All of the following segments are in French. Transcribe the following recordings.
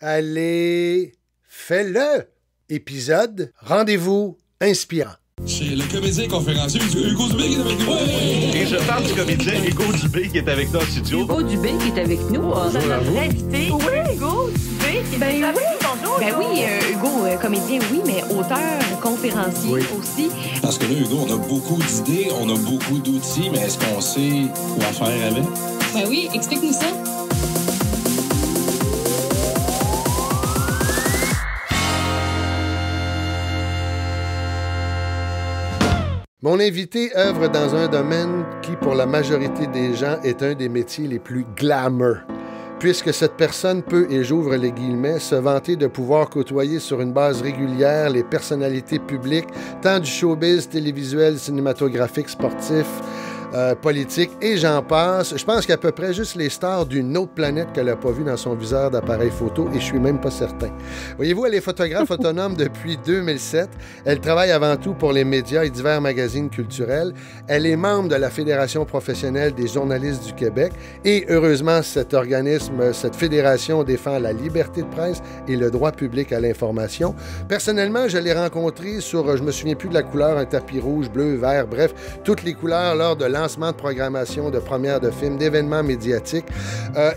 Allez, fais-le! Épisode Rendez-vous inspirant. C'est le comédien conférencier Hugo Dubé qui est avec nous. Et je parle du comédien Hugo Dubé qui est avec nous en studio. Hugo Dubé qui est avec nous. Notre invité. Oui, Hugo Dubé qui est avec nous. Bonjour. Ben oui, Hugo, comédien, oui, mais auteur, conférencier aussi. Parce que là, Hugo, on a beaucoup d'idées, on a beaucoup d'outils, mais est-ce qu'on sait quoi faire avec? Ben oui, explique-nous ça. Mon invité œuvre dans un domaine qui, pour la majorité des gens, est un des métiers les plus glamour. Puisque cette personne peut, et j'ouvre les guillemets, se vanter de pouvoir côtoyer sur une base régulière les personnalités publiques, tant du showbiz, télévisuel, cinématographique, sportif, politique, et j'en passe. Je pense qu'il y a à peu près juste les stars d'une autre planète qu'elle n'a pas vu dans son viseur d'appareil photo, et je suis même pas certain. Voyez-vous, elle est photographe autonome depuis 2007. Elle travaille avant tout pour les médias et divers magazines culturels. Elle est membre de la Fédération professionnelle des journalistes du Québec, et heureusement, cet organisme, cette fédération défend la liberté de presse et le droit public à l'information. Personnellement, je l'ai rencontrée sur, je me souviens plus de la couleur, un tapis rouge, bleu, vert, bref, toutes les couleurs lors de lancement de programmation, de première de films, d'événements médiatiques.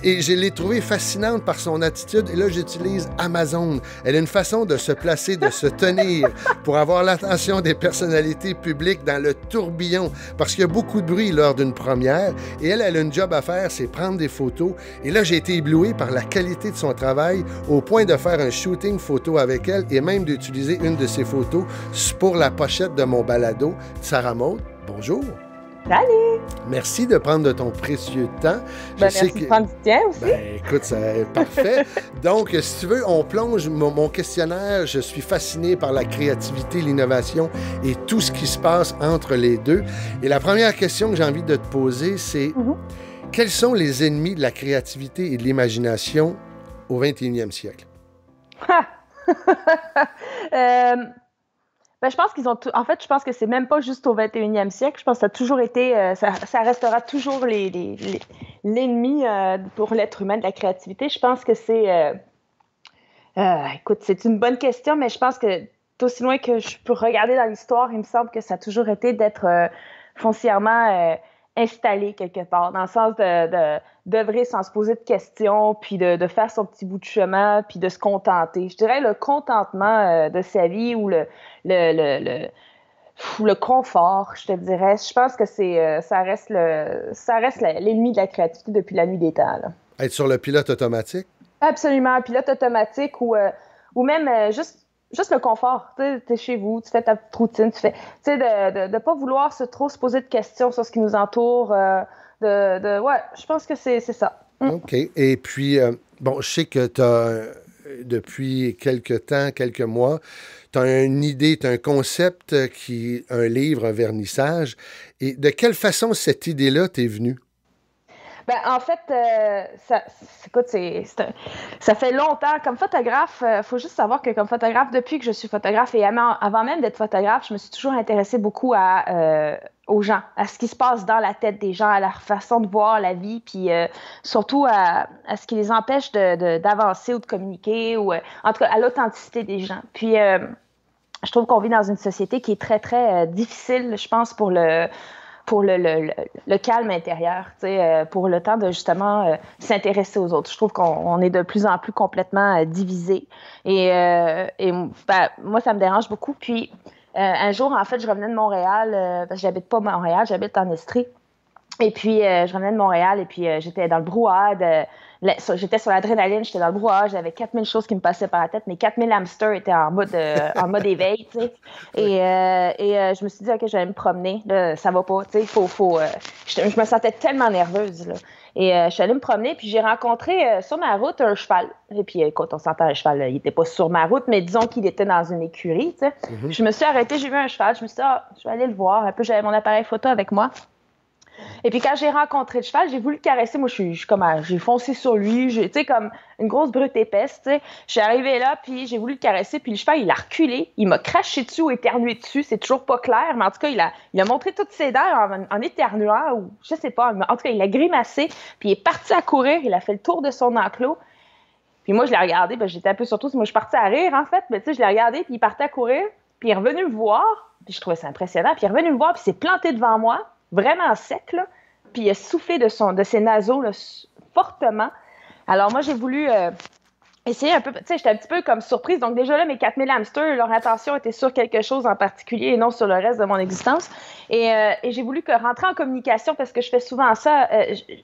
Et je l'ai trouvée fascinante par son attitude. Et là, j'utilise Amazon. Elle a une façon de se placer, de se tenir pour avoir l'attention des personnalités publiques dans le tourbillon. Parce qu'il y a beaucoup de bruit lors d'une première. Et elle a une job à faire, c'est prendre des photos. Et là, j'ai été ébloui par la qualité de son travail au point de faire un shooting photo avec elle et même d'utiliser une de ses photos pour la pochette de mon balado. Sarah Maud, bonjour. Salut! Merci de prendre de ton précieux temps. Merci de prendre du tien aussi. Écoute, c'est parfait. Donc, si tu veux, on plonge mon questionnaire. Je suis fasciné par la créativité, l'innovation et tout ce qui se passe entre les deux. Et la première question que j'ai envie de te poser, c'est quels sont les ennemis de la créativité et de l'imagination au 21e siècle? Ben, je pense qu'ils ont en fait, je pense que c'est même pas juste au 21e siècle. Je pense que ça a toujours été, ça restera toujours l'ennemi pour l'être humain de la créativité. Je pense que c'est, écoute, c'est une bonne question, mais je pense que d'aussi loin que je peux regarder dans l'histoire, il me semble que ça a toujours été d'être foncièrement installé quelque part, dans le sens d'œuvrer sans se poser de questions, puis de faire son petit bout de chemin, puis de se contenter. Je dirais le contentement de sa vie ou le confort, je te dirais. Je pense que ça reste l'ennemi de la créativité depuis la nuit des temps, là. Être sur le pilote automatique? Absolument, pilote automatique ou même juste le confort. Tu es chez vous, tu fais ta petite routine, tu fais, de ne pas vouloir trop se poser de questions sur ce qui nous entoure. Ouais, je pense que c'est ça. OK. Et puis, bon, je sais que tu as, depuis quelques mois, tu as une idée, tu as un concept un livre, un vernissage. Et de quelle façon cette idée-là t'est venue? Ben, en fait, écoute, ça fait longtemps. Comme photographe, faut juste savoir que comme photographe, depuis que je suis photographe et avant même d'être photographe, je me suis toujours intéressée beaucoup aux gens, à ce qui se passe dans la tête des gens, à leur façon de voir la vie, puis surtout à ce qui les empêche d'avancer ou de communiquer, ou en tout cas à l'authenticité des gens. Puis, je trouve qu'on vit dans une société qui est très, très difficile, je pense, pour le calme intérieur, pour le temps de justement s'intéresser aux autres. Je trouve qu'on est de plus en plus complètement divisés. Et ben, moi, ça me dérange beaucoup. Puis, un jour, en fait, je revenais de Montréal, parce que j'habite pas à Montréal, j'habite en Estrie. Et puis, je revenais de Montréal et puis j'étais dans le brouhaha. J'étais sur l'adrénaline, j'étais dans le brouhaha, j'avais 4000 choses qui me passaient par la tête, mais 4000 hamsters étaient en mode éveil, tu sais. Et je me suis dit, OK, je vais me promener, là, ça va pas, tu sais, je me sentais tellement nerveuse, là. Et je suis allée me promener, puis j'ai rencontré sur ma route un cheval. Et puis, quand on s'entend, un cheval, il était pas sur ma route, mais disons qu'il était dans une écurie, tu sais. Mm-hmm. Je me suis arrêtée, j'ai vu un cheval, je me suis dit, je vais aller le voir. Un peu, j'avais mon appareil photo avec moi. Et puis, quand j'ai rencontré le cheval, j'ai voulu le caresser. Moi, j'ai foncé sur lui, tu sais, comme une grosse brute épaisse, tu sais. Je suis arrivée là, puis j'ai voulu le caresser, puis le cheval, il a reculé. Il m'a craché dessus ou éternué dessus. C'est toujours pas clair, mais en tout cas, il a montré toutes ses dents en éternuant, ou je sais pas. En tout cas, il a grimacé, puis il est parti à courir. Il a fait le tour de son enclos. Puis moi, je l'ai regardé, ben, j'étais un peu surtout, moi, je partais à rire, en fait, mais tu sais, je l'ai regardé, puis il partait à courir, puis il est revenu me voir, puis je trouvais ça impressionnant, puis il est revenu me voir, puis il s'est planté devant moi, vraiment sec, là, puis il a soufflé de ses naseaux, là, fortement. Alors moi, j'ai voulu essayer un peu, tu sais, j'étais un petit peu comme surprise, donc déjà là, mes 4000 hamsters, leur attention était sur quelque chose en particulier et non sur le reste de mon existence, et j'ai voulu rentrer en communication parce que je fais souvent ça,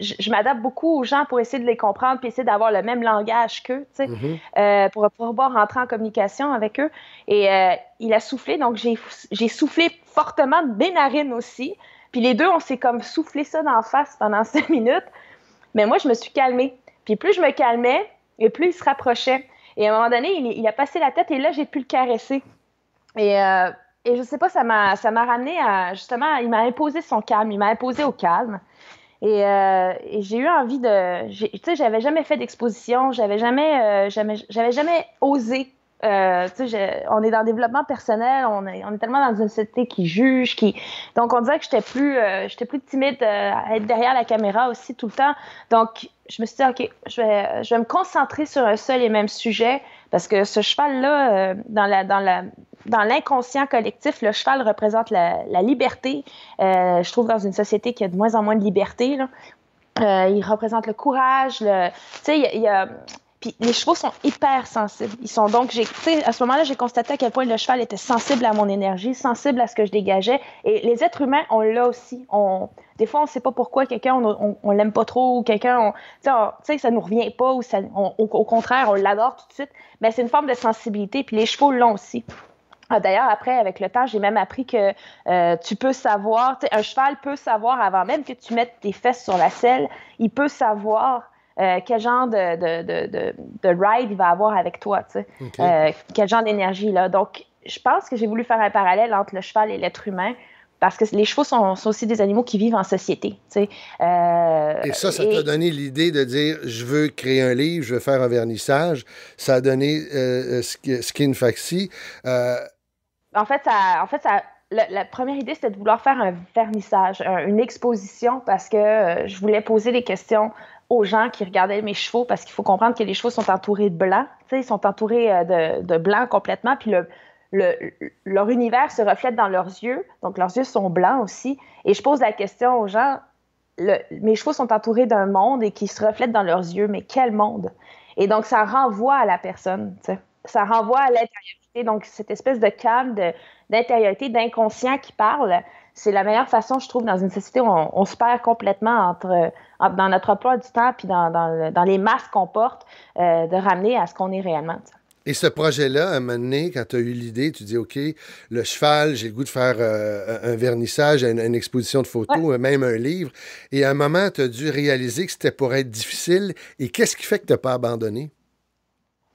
je m'adapte beaucoup aux gens pour essayer de les comprendre puis essayer d'avoir le même langage qu'eux, tu sais, pour pouvoir rentrer en communication avec eux, et il a soufflé, donc j'ai soufflé fortement de mes narines aussi, puis les deux, on s'est comme soufflé ça d'en face pendant 5 minutes, mais moi, je me suis calmée, puis plus je me calmais, et plus il se rapprochait. Et à un moment donné, il a passé la tête et là, j'ai pu le caresser. Et je sais pas, ça m'a ramené à, justement, il m'a imposé son calme, il m'a imposé au calme. Et j'ai eu envie tu sais, j'avais jamais fait d'exposition, j'avais jamais osé. Tu sais, on est dans le développement personnel, on est tellement dans une société qui juge, donc on dirait que j'étais plus timide à être derrière la caméra aussi tout le temps. Donc je me suis dit, OK, je vais me concentrer sur un seul et même sujet, parce que ce cheval-là, dans l'inconscient collectif, le cheval représente la liberté. Je trouve dans une société qui a de moins en moins de liberté, là. Il représente le courage, tu sais, il y a puis les chevaux sont hyper sensibles. Ils sont donc, à ce moment-là, j'ai constaté à quel point le cheval était sensible à mon énergie, sensible à ce que je dégageais. Et les êtres humains, on l'a aussi. Des fois, on ne sait pas pourquoi quelqu'un, on l'aime pas trop, ou quelqu'un, tu sais, ça nous revient pas, ou au contraire, on l'adore tout de suite. Mais c'est une forme de sensibilité, puis les chevaux l'ont aussi. D'ailleurs, après, avec le temps, j'ai même appris que tu peux savoir, un cheval peut savoir, avant même que tu mettes tes fesses sur la selle, il peut savoir quel genre de ride il va avoir avec toi, tu sais. Okay. Quel genre d'énergie, là. Donc, je pense que j'ai voulu faire un parallèle entre le cheval et l'être humain, parce que les chevaux sont aussi des animaux qui vivent en société, tu sais. Et ça t'a donné l'idée de dire, je veux créer un livre, je veux faire un vernissage. Ça a donné Skin Faxi. En fait, la première idée, c'était de vouloir faire un vernissage, une exposition, parce que je voulais poser des questions aux gens qui regardaient mes chevaux, parce qu'il faut comprendre que les chevaux sont entourés de blanc, tu sais, ils sont entourés de blanc complètement, puis leur univers se reflète dans leurs yeux, donc leurs yeux sont blancs aussi, et je pose la question aux gens, mes chevaux sont entourés d'un monde et qui se reflète dans leurs yeux, mais quel monde? Et donc, ça renvoie à la personne, tu sais, ça renvoie à l'intériorité, donc cette espèce de calme, d'intériorité, d'inconscient qui parle, c'est la meilleure façon, je trouve, dans une société où on se perd complètement dans notre emploi du temps puis dans les masques qu'on porte, de ramener à ce qu'on est réellement. T'sais. Et ce projet-là, à un moment donné, quand tu as eu l'idée, tu dis, OK, le cheval, j'ai le goût de faire un vernissage, une exposition de photos, même un livre. Et à un moment, tu as dû réaliser que c'était pour être difficile. Et qu'est-ce qui fait que tu n'as pas abandonné?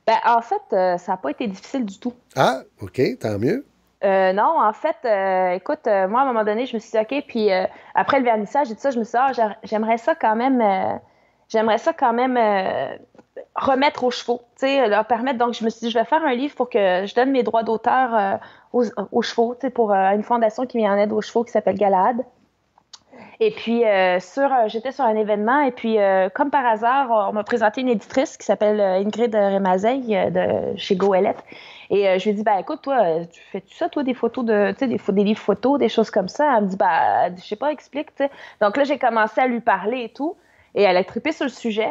Ben, en fait, ça n'a pas été difficile du tout. Ah, OK, tant mieux. Non, en fait, écoute, moi, à un moment donné, je me suis dit, OK, puis après le vernissage et tout ça, je me suis dit, j'aimerais ça quand même remettre aux chevaux, tu sais, leur permettre. Donc, je me suis dit, je vais faire un livre pour que je donne mes droits d'auteur aux chevaux, tu sais, pour une fondation qui vient en aide aux chevaux qui s'appelle Galahad. Et puis, j'étais sur un événement et puis, comme par hasard, on m'a présenté une éditrice qui s'appelle Ingrid Remazeille de chez Goélette. Et je lui ai dit, ben écoute, toi, tu fais-tu ça, toi, des photos des livres photos, des choses comme ça? Elle me dit, ben, je sais pas, explique, tu sais. Donc là, j'ai commencé à lui parler et tout. Et elle a trippé sur le sujet.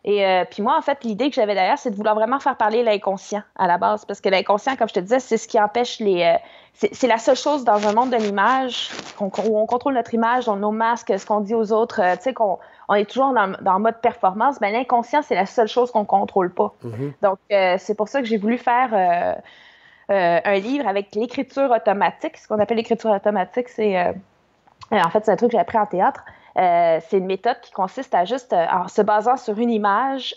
Et puis moi, en fait, l'idée que j'avais derrière, c'est de vouloir vraiment faire parler l'inconscient à la base. Parce que l'inconscient, comme je te disais, c'est ce qui empêche c'est la seule chose dans un monde de l'image où on contrôle notre image, dans nos masques, ce qu'on dit aux autres, tu sais, on est toujours dans mode performance. Ben, l'inconscient, c'est la seule chose qu'on contrôle pas. Mm-hmm. Donc, c'est pour ça que j'ai voulu faire un livre avec l'écriture automatique. Ce qu'on appelle l'écriture automatique, c'est... en fait, c'est un truc que j'ai appris en théâtre. C'est une méthode qui consiste à juste, en se basant sur une image,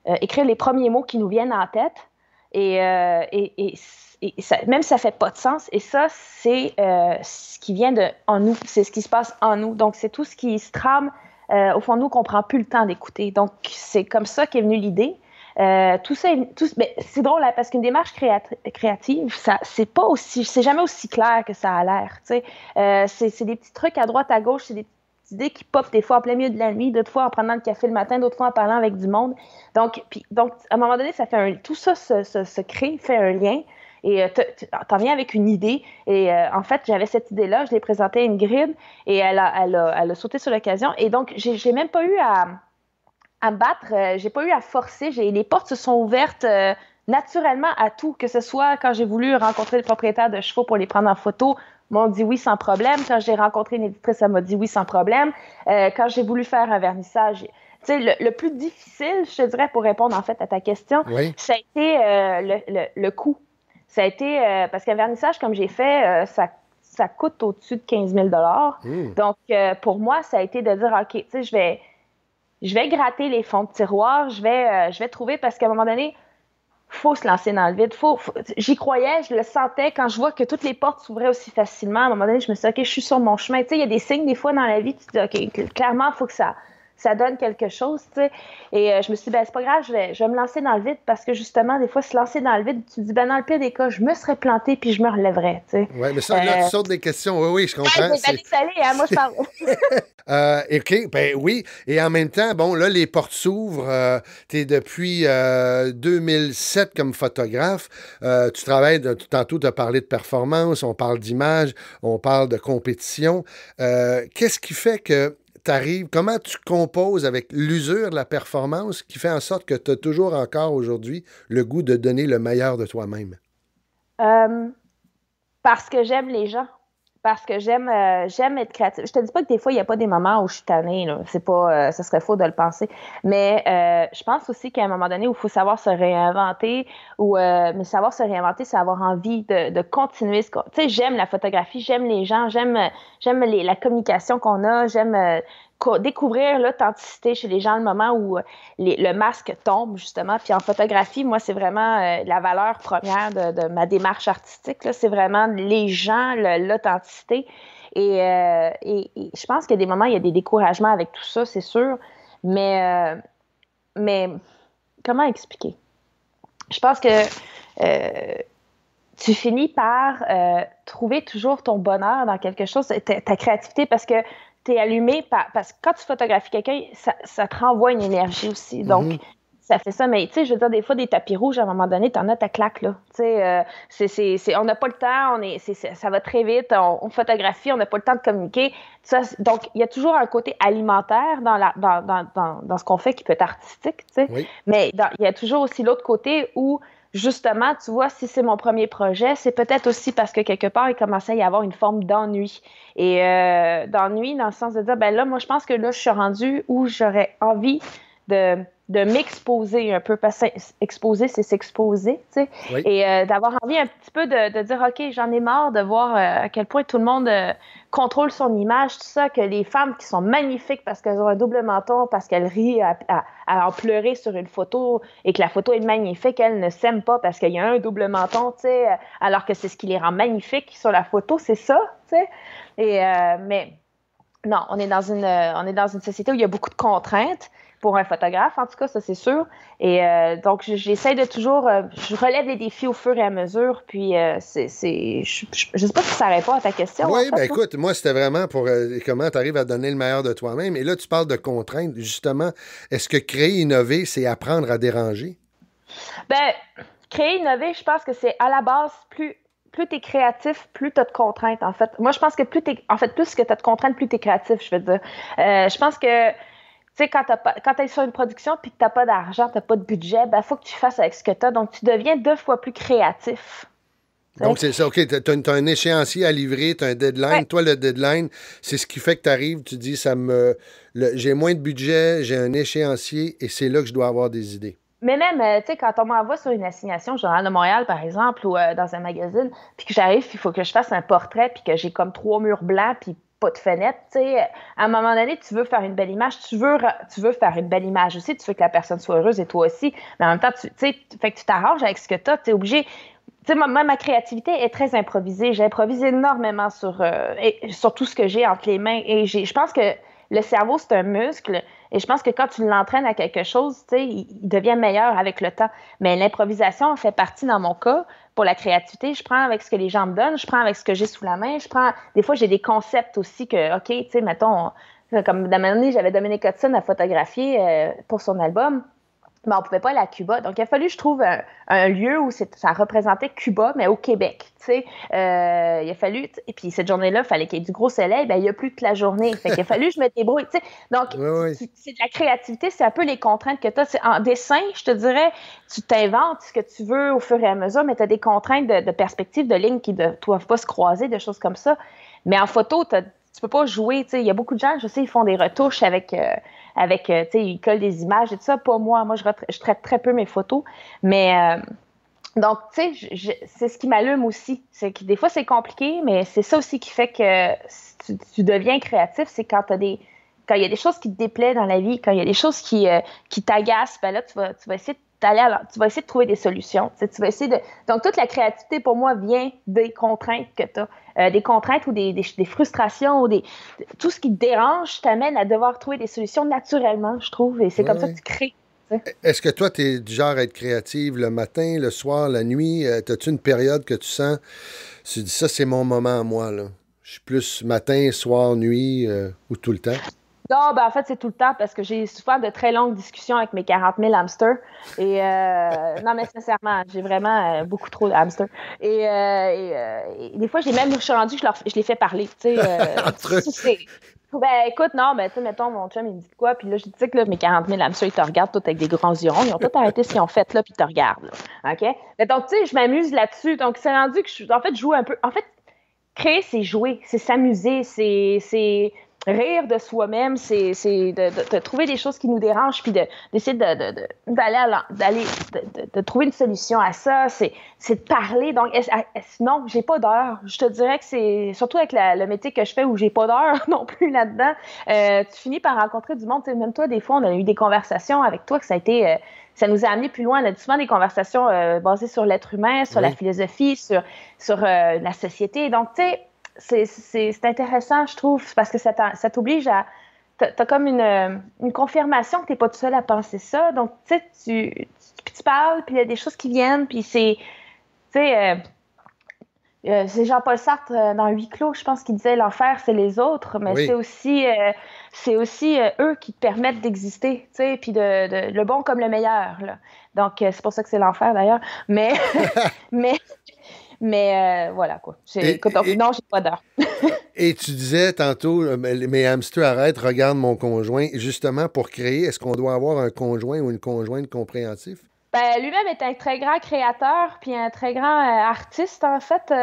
écrire les premiers mots qui nous viennent en tête. Et ça, même si ça ne fait pas de sens, et ça, c'est ce qui vient en nous, c'est ce qui se passe en nous. Donc, c'est tout ce qui se trame au fond de nous qu'on ne prend plus le temps d'écouter. Donc, c'est comme ça qu'est venue l'idée. Tout ça, mais c'est drôle hein, parce qu'une démarche créative, c'est jamais aussi clair que ça a l'air. Tu sais, c'est des petits trucs à droite, à gauche, c'est des petites idées qui popent des fois en plein milieu de la nuit, d'autres fois en prenant le café le matin, d'autres fois en parlant avec du monde. Donc à un moment donné, ça fait tout ça se crée, fait un lien. Et t'en viens avec une idée. Et en fait, j'avais cette idée-là, je l'ai présentée à Ingrid et elle a sauté sur l'occasion. Et donc, j'ai même pas eu à me battre, j'ai pas eu à forcer. Les portes se sont ouvertes naturellement à tout, que ce soit quand j'ai voulu rencontrer le propriétaire de chevaux pour les prendre en photo, m'ont dit oui sans problème. Quand j'ai rencontré une éditrice, elle m'a dit oui sans problème. Quand j'ai voulu faire un vernissage, tu sais, le plus difficile, je te dirais, pour répondre en fait à ta question, oui. ça a été le coût. Ça a été, parce qu'un vernissage comme j'ai fait, ça coûte au-dessus de 15 000 $. Donc, pour moi, ça a été de dire, OK, tu sais, je vais gratter les fonds de tiroir, je vais trouver, parce qu'à un moment donné, faut se lancer dans le vide. J'y croyais, je le sentais. Quand je vois que toutes les portes s'ouvraient aussi facilement, à un moment donné, je me suis dit, OK, je suis sur mon chemin. Tu sais, il y a des signes, des fois, dans la vie, tu te dis, OK, clairement, il faut que ça donne quelque chose, tu sais. Et je me suis dit, ben c'est pas grave, je vais me lancer dans le vide parce que justement, des fois, se lancer dans le vide, tu te dis, ben dans le pire des cas, je me serais plantée puis je me relèverais, tu sais. Oui, mais ça, là, tu sautes des questions. Oui, je comprends. Moi, je parle. OK, ben oui. Et en même temps, bon, là, les portes s'ouvrent. Tu es depuis 2007 comme photographe. Tu travailles, tantôt, tu as parlé de performance, on parle d'image, on parle de compétition. Qu'est-ce qui fait que t'arrives, comment tu composes avec l'usure de la performance qui fait en sorte que tu as toujours encore aujourd'hui le goût de donner le meilleur de toi-même? Parce que j'aime les gens. Parce que j'aime être créative. Je te dis pas que des fois, il n'y a pas des moments où je suis tannée, là. C'est pas, ce serait faux de le penser. Mais je pense aussi qu'à un moment donné où il faut savoir se réinventer, mais savoir se réinventer, c'est avoir envie de continuer. Tu sais, j'aime la photographie, j'aime les gens, j'aime la communication qu'on a, j'aime découvrir l'authenticité chez les gens, le moment où le masque tombe, justement. Puis en photographie, moi, c'est vraiment la valeur première de ma démarche artistique, là. C'est vraiment les gens, l'authenticité. Et je pense qu'il y a des moments, il y a des découragements avec tout ça, c'est sûr. Mais comment expliquer? Je pense que tu finis par trouver toujours ton bonheur dans quelque chose, ta créativité, parce que tu es allumé parce que quand tu photographies quelqu'un, ça te renvoie une énergie aussi. Donc, ça fait ça. Mais tu sais, je veux dire, des fois, des tapis rouges, à un moment donné, t'en as ta claque, là. Tu sais, on n'a pas le temps, ça va très vite, on photographie, on n'a pas le temps de communiquer. Donc, il y a toujours un côté alimentaire dans ce qu'on fait qui peut être artistique, tu sais. Oui. Mais il y a toujours aussi l'autre côté où, justement, tu vois, si c'est mon premier projet, c'est peut-être aussi parce que quelque part, il commençait à y avoir une forme d'ennui. Et d'ennui dans le sens de dire, ben là, moi, je pense que là, je suis rendue où j'aurais envie de m'exposer un peu, parce que exposer, c'est s'exposer, tu sais, oui. Et d'avoir envie un petit peu de dire, OK, j'en ai marre de voir à quel point tout le monde contrôle son image, tout ça, que les femmes qui sont magnifiques parce qu'elles ont un double menton, parce qu'elles rient à en pleurer sur une photo et que la photo est magnifique, elles ne s'aiment pas parce qu'il y a un double menton, tu sais, alors que c'est ce qui les rend magnifiques sur la photo, c'est ça, tu sais. Et mais non, on est dans une société où il y a beaucoup de contraintes pour un photographe, en tout cas, ça c'est sûr. Et donc, j'essaie de toujours... je relève les défis au fur et à mesure, puis je sais pas si ça répond à ta question. Oui, en fait, bien écoute, moi, c'était vraiment pour comment tu arrives à donner le meilleur de toi-même. Et là, tu parles de contraintes. Justement, est-ce que créer, innover, c'est apprendre à déranger? Ben, créer, innover, je pense que c'est à la base, plus tu es créatif, plus tu as de contraintes, en fait. Moi, je pense que plus que tu as de contraintes, plus tu es créatif, je veux dire. Je pense que tu sais, quand tu es sur une production puis que tu n'as pas d'argent, tu n'as pas de budget, ben faut que tu fasses avec ce que tu as. Donc, tu deviens 2 fois plus créatif. Donc, c'est ça, OK, tu as un échéancier à livrer, tu as un deadline. Ouais. Toi, le deadline, c'est ce qui fait que tu arrives, tu dis, j'ai moins de budget, j'ai un échéancier et c'est là que je dois avoir des idées. Mais même, tu sais, quand on m'envoie sur une assignation, Journal de Montréal, par exemple, ou dans un magazine, puis que j'arrive, puis il faut que je fasse un portrait, puis que j'ai comme 3 murs blancs, puis pas de fenêtre, tu sais, à un moment donné, tu veux faire une belle image, tu veux faire une belle image aussi, tu veux que la personne soit heureuse et toi aussi, mais en même temps, tu sais, fait que tu t'arranges avec ce que tu as, tu es obligé. Tu sais, ma créativité est très improvisée. J'improvise énormément sur tout ce que j'ai entre les mains. Et je pense que le cerveau, c'est un muscle. Et je pense que quand tu l'entraînes à quelque chose, tu sais, il devient meilleur avec le temps. Mais l'improvisation fait partie, dans mon cas, pour la créativité. Je prends avec ce que les gens me donnent, je prends avec ce que j'ai sous la main. Des fois, j'ai des concepts aussi que, OK, tu sais, mettons, Comme dans ma année, j'avais Dominique Hudson à photographier pour son album. Mais on pouvait pas aller à Cuba. Donc, il a fallu, je trouve, un lieu où ça représentait Cuba, mais au Québec, tu sais. Il a fallu... Et puis, cette journée-là, il fallait qu'il y ait du gros soleil. Ben, il y a plus toute la journée. Fait qu'il a fallu que je me débrouille, tu sais. Donc, c'est de la créativité. C'est un peu les contraintes que tu as. En dessin, je te dirais, tu t'inventes ce que tu veux au fur et à mesure, mais tu as des contraintes de perspective, de lignes qui ne doivent pas se croiser, de choses comme ça. Mais en photo, tu peux pas jouer, tu sais. Il y a beaucoup de gens, je sais, ils font des retouches avec tu sais, ils collent des images et tout ça. Pas moi. Moi, je traite très peu mes photos. Mais, donc, tu sais, c'est ce qui m'allume aussi. C'est que des fois, c'est compliqué, mais c'est ça aussi qui fait que tu deviens créatif. C'est quand il y a des choses qui te déplaisent dans la vie, quand il y a des choses qui t'agacent, ben là, tu vas essayer tu vas essayer de trouver des solutions. Tu vas essayer de... Donc, toute la créativité, pour moi, vient des contraintes que tu as. Des contraintes ou des frustrations ou tout ce qui te dérange t'amène à devoir trouver des solutions naturellement, je trouve. Et c'est comme ça que tu crées. Est-ce que toi, tu es du genre à être créative le matin, le soir, la nuit? As-tu une période que tu sens, tu dis ça, c'est mon moment à moi, là? Je suis plus matin, soir, nuit ou tout le temps? Non, ben en fait, c'est tout le temps parce que j'ai souvent de très longues discussions avec mes 40 000 hamsters. Et non, mais sincèrement, j'ai vraiment beaucoup trop de hamsters. Et des fois, je suis rendue que je les fais parler. Tu sais, ben écoute, non, mais tu sais, mettons, mon chum, il me dit quoi? Puis là, je dis que là, mes 40 000 hamsters, ils te regardent tous avec des grands yeux ronds. Ils ont tout arrêté ce qu'ils ont fait là, puis ils te regardent. Là. OK? Mais donc, tu sais, je m'amuse là-dessus. Donc, c'est rendu que je joue un peu. En fait, créer, c'est jouer, c'est s'amuser, c'est rire de soi-même, c'est de trouver des choses qui nous dérangent, puis d'essayer de trouver une solution à ça, c'est de parler. Donc, non, j'ai pas d'heure. Je te dirais que c'est, surtout avec le métier que je fais où j'ai pas d'heure non plus là-dedans, tu finis par rencontrer du monde. Même toi, des fois, on a eu des conversations avec toi que ça a été... ça nous a amené plus loin. On a souvent des conversations basées sur l'être humain, sur la philosophie, sur la société. Donc, tu sais, c'est intéressant, je trouve, parce que ça t'oblige à... T'as comme une confirmation que t'es pas tout seul à penser ça. Donc, tu sais, tu parles, puis il y a des choses qui viennent, puis c'est... Tu sais... c'est Jean-Paul Sartre dans Huis clos, je pense qu'il disait l'enfer c'est les autres, mais c'est aussi eux qui te permettent d'exister, tu sais, puis le bon comme le meilleur là. Donc c'est pour ça que c'est l'enfer d'ailleurs, mais voilà quoi. Non, j'ai pas d'heure. Et tu disais tantôt, mes hamsters arrêtent, regarde mon conjoint. Justement, pour créer, est-ce qu'on doit avoir un conjoint ou une conjointe compréhensif? Ben, lui-même est un très grand créateur puis un très grand artiste, en fait.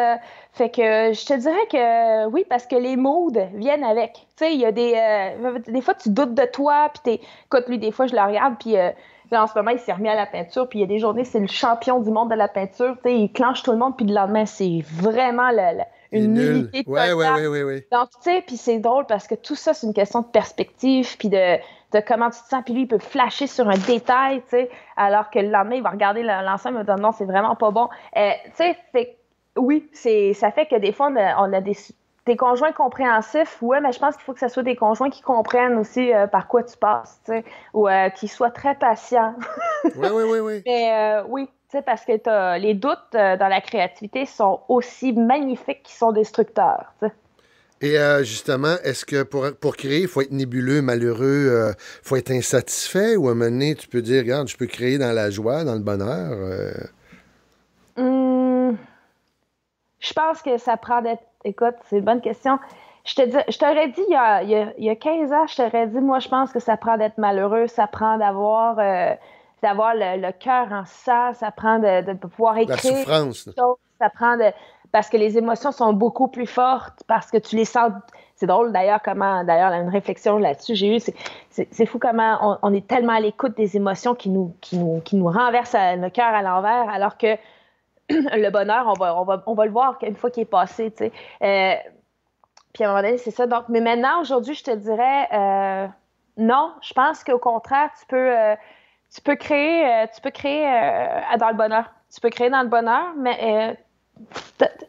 Fait que je te dirais que oui, parce que les moods viennent avec. Tu sais, il y a des fois, tu doutes de toi, puis écoute, lui, des fois, je le regarde, puis là, en ce moment, il s'est remis à la peinture, puis il y a des journées, c'est le champion du monde de la peinture. Tu sais, il clenche tout le monde, puis le lendemain, c'est vraiment une nullité totale. Oui. Donc, tu sais, puis c'est drôle parce que tout ça, c'est une question de perspective, puis de comment tu te sens. Puis lui, il peut flasher sur un détail, tu sais, alors que le lendemain, il va regarder l'ensemble et me dire non, c'est vraiment pas bon. Tu sais, oui, ça fait que des fois, on a des conjoints compréhensifs, ouais, mais je pense qu'il faut que ce soit des conjoints qui comprennent aussi par quoi tu passes, tu sais, ou qui soient très patients. Oui. Mais oui. Tu sais, parce que les doutes dans la créativité sont aussi magnifiques qu'ils sont destructeurs. T'sais. Et justement, est-ce que pour créer, il faut être nébuleux, malheureux, il faut être insatisfait ou à un moment donné, tu peux dire, regarde, je peux créer dans la joie, dans le bonheur? Je pense que ça prend d'être... Écoute, c'est une bonne question. Je t'aurais dit, il y a 15 ans, je t'aurais dit, moi, je pense que ça prend d'être malheureux, ça prend d'avoir le cœur en sang, ça prend de pouvoir écrire. La souffrance. Ça prend parce que les émotions sont beaucoup plus fortes, parce que tu les sens. C'est drôle d'ailleurs une réflexion là-dessus j'ai eu, c'est fou comment on est tellement à l'écoute des émotions qui nous renversent le cœur à l'envers, alors que le bonheur, on va le voir une fois qu'il est passé, tu sais. Puis à un moment donné, c'est ça. Donc, mais maintenant, aujourd'hui, je te dirais non, je pense qu'au contraire, tu peux créer dans le bonheur. Tu peux créer dans le bonheur, mais